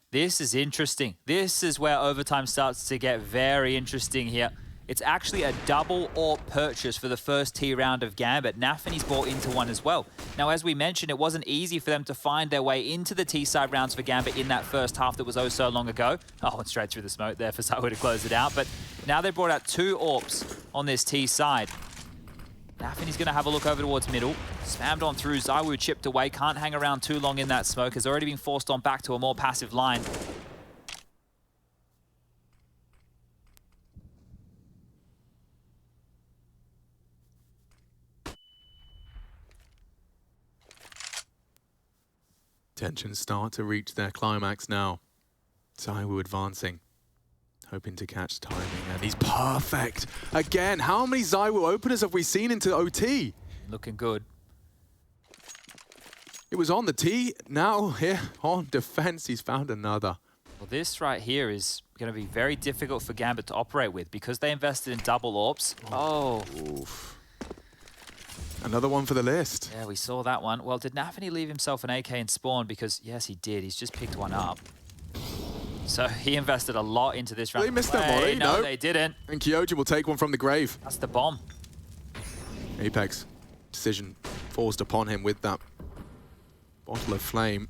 Speaker 1: this is interesting. This is where overtime starts to get very interesting here. It's actually a double AWP purchase for the first T round of Gambit. nafany's bought into one as well. Now, as we mentioned, it wasn't easy for them to find their way into the T-side rounds for Gambit in that first half that was oh so long ago. Oh, went straight through the smoke there for ZywOo to close it out. But now they brought out 2 AWPs on this T-side. nafany's going to have a look over towards middle. Spammed on through. ZywOo chipped away. Can't hang around too long in that smoke. Has already been forced on back to a more passive line.
Speaker 2: Tensions start to reach their climax now. ZywOo advancing, hoping to catch timing, and he's perfect. Again, how many ZywOo openers have we seen into OT?
Speaker 1: Looking good.
Speaker 2: It was on the T, now here on defense, he's found another.
Speaker 1: Well, this right here is going to be very difficult for Gambit to operate with because they invested in double AWPs. Oh.
Speaker 2: Oof. Another one for the list.
Speaker 1: Yeah, we saw that one. Well, did nafany leave himself an AK in spawn? Because, yes, he did. He's just picked one up. So he invested a lot into this round.
Speaker 2: They missed their molly.
Speaker 1: No, they didn't.
Speaker 2: And Kyojin will take one from the grave.
Speaker 1: That's the bomb.
Speaker 2: Apex, decision forced upon him with that bottle of flame.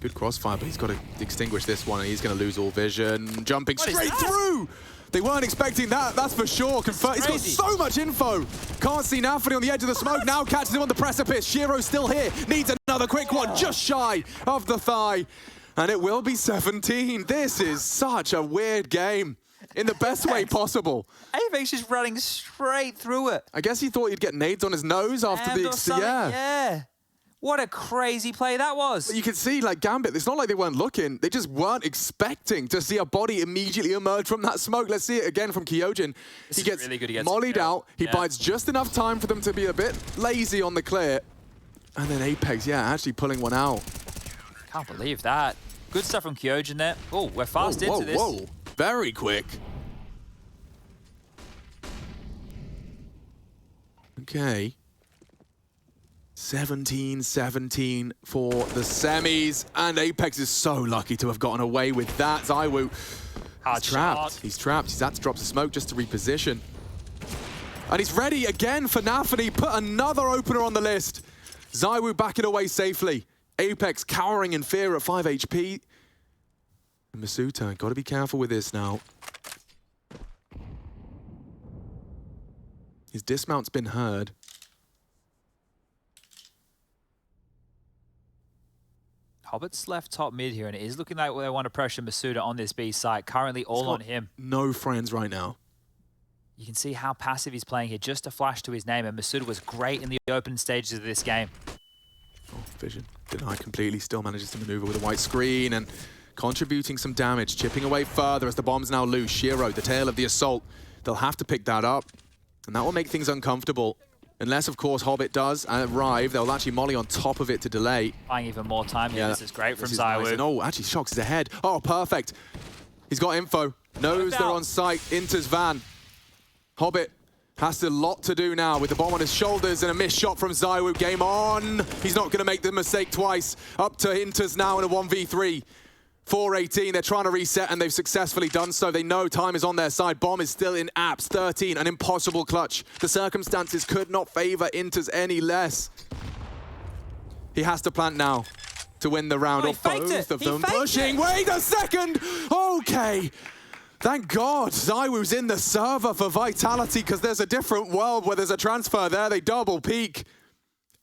Speaker 2: Good crossfire, but he's got to extinguish this one, and he's going to lose all vision. Jumping straight through! They weren't expecting that, that's for sure. He's got so much info. Can't see nafany on the edge of the smoke. Now catches him on the precipice. Shiro's still here. Needs another quick one, just shy of the thigh. And it will be 17. This is such a weird game. In the best way possible.
Speaker 1: Apex just running straight through it.
Speaker 2: I guess he thought he'd get nades on his nose after the...
Speaker 1: Yeah. What a crazy play that was.
Speaker 2: But you can see, like, Gambit, it's not like they weren't looking. They just weren't expecting to see a body immediately emerge from that smoke. Let's see it again from Kyojin. He gets really good. He gets mollied out. He bides just enough time for them to be a bit lazy on the clear. And then Apex, yeah, actually pulling one out.
Speaker 1: Can't believe that. Good stuff from Kyojin there. Oh, we're fast into this.
Speaker 2: Whoa, very quick. Okay. 17-17 for the semis, and Apex is so lucky to have gotten away with that. ZywOo, he's trapped. He's trapped. He's had to drop the smoke just to reposition. And he's ready again for nafany. Put another opener on the list. ZywOo backing away safely. Apex cowering in fear at 5 HP. And Masuta, got to be careful with this now. His dismount's been heard.
Speaker 1: Hobbit's left top mid here, and it is looking like they want to pressure Masuta on this B site. Currently all on him.
Speaker 2: No friends right now.
Speaker 1: You can see how passive he's playing here. Just a flash to his name, and Masuta was great in the open stages of this game.
Speaker 2: Oh, vision denied completely. Still manages to maneuver with a white screen and contributing some damage. Chipping away further as the bomb's now loose. Shiro, the tail of the assault. They'll have to pick that up, and that will make things uncomfortable. Unless, of course, Hobbit does arrive, they'll actually molly on top of it to delay.
Speaker 1: Buying even more time here. This is great from ZywOo.
Speaker 2: Nice. And oh, actually, shox is ahead. Oh, perfect. He's got info. Knows they're on site. Interz van. Hobbit has a lot to do now with the bomb on his shoulders and a missed shot from ZywOo. Game on. He's not going to make the mistake twice. Up to Interz now in a 1v3. 4:18, they're trying to reset and they've successfully done so. They know time is on their side. Bomb is still in apps. 13, an impossible clutch. The circumstances could not favor Interz any less. He has to plant now to win the round.
Speaker 1: Oh,
Speaker 2: both of them pushing. Wait a second. Okay. Thank God ZywOo's in the server for Vitality because there's a different world where there's a transfer there. They double peak.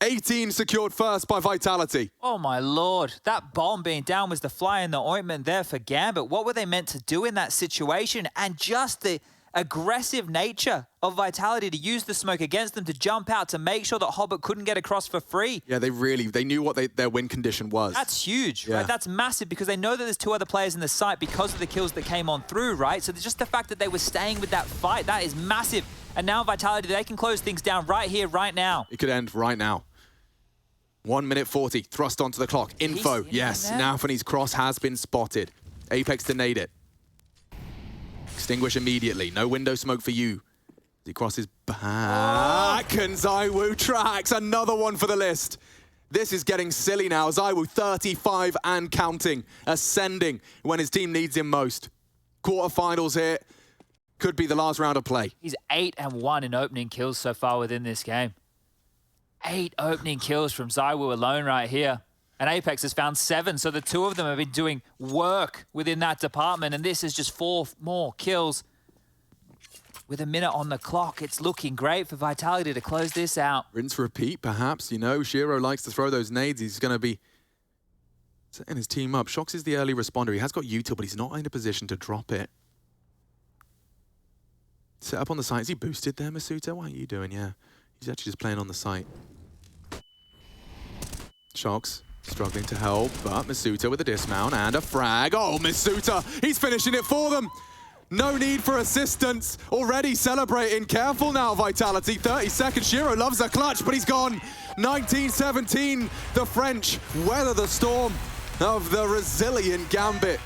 Speaker 2: 18 secured first by Vitality.
Speaker 1: Oh my lord, that bomb being down was the fly in the ointment there for Gambit. What were they meant to do in that situation? And just the aggressive nature of Vitality to use the smoke against them, to jump out, to make sure that Hobbit couldn't get across for free.
Speaker 2: Yeah, they knew what their win condition was.
Speaker 1: That's huge, right? That's massive because they know that there's two other players in the site because of the kills that came on through, right? So just the fact that they were staying with that fight, that is massive. And now Vitality, they can close things down right here, right now.
Speaker 2: It could end right now. 1 minute 40, thrust onto the clock. Info, yes. Nafany's cross has been spotted. Apex to nade it. Extinguish immediately. No window smoke for you. He crosses back, and ZywOo tracks. Another one for the list. This is getting silly now. ZywOo 35 and counting. Ascending when his team needs him most. Quarterfinals here. Could be the last round of play.
Speaker 1: He's 8-1 in opening kills so far within this game. 8 opening kills from ZywOo alone right here. And Apex has found 7, so the two of them have been doing work within that department, and this is just 4 more kills. With a minute on the clock, it's looking great for Vitality to close this out.
Speaker 2: Rinse, repeat, perhaps. You know, Shiro likes to throw those nades. He's going to be setting his team up. shox is the early responder. He has got util, but he's not in a position to drop it. Set up on the site. Is he boosted there, Masuta? What are you doing? Yeah. He's actually just playing on the site. shox struggling to help, but Masuta with a dismount and a frag. Oh, Masuta, he's finishing it for them. No need for assistance. Already celebrating. Careful now, Vitality. 30 seconds. Shiro loves a clutch, but he's gone. 19-17. The French weather the storm of the resilient Gambit.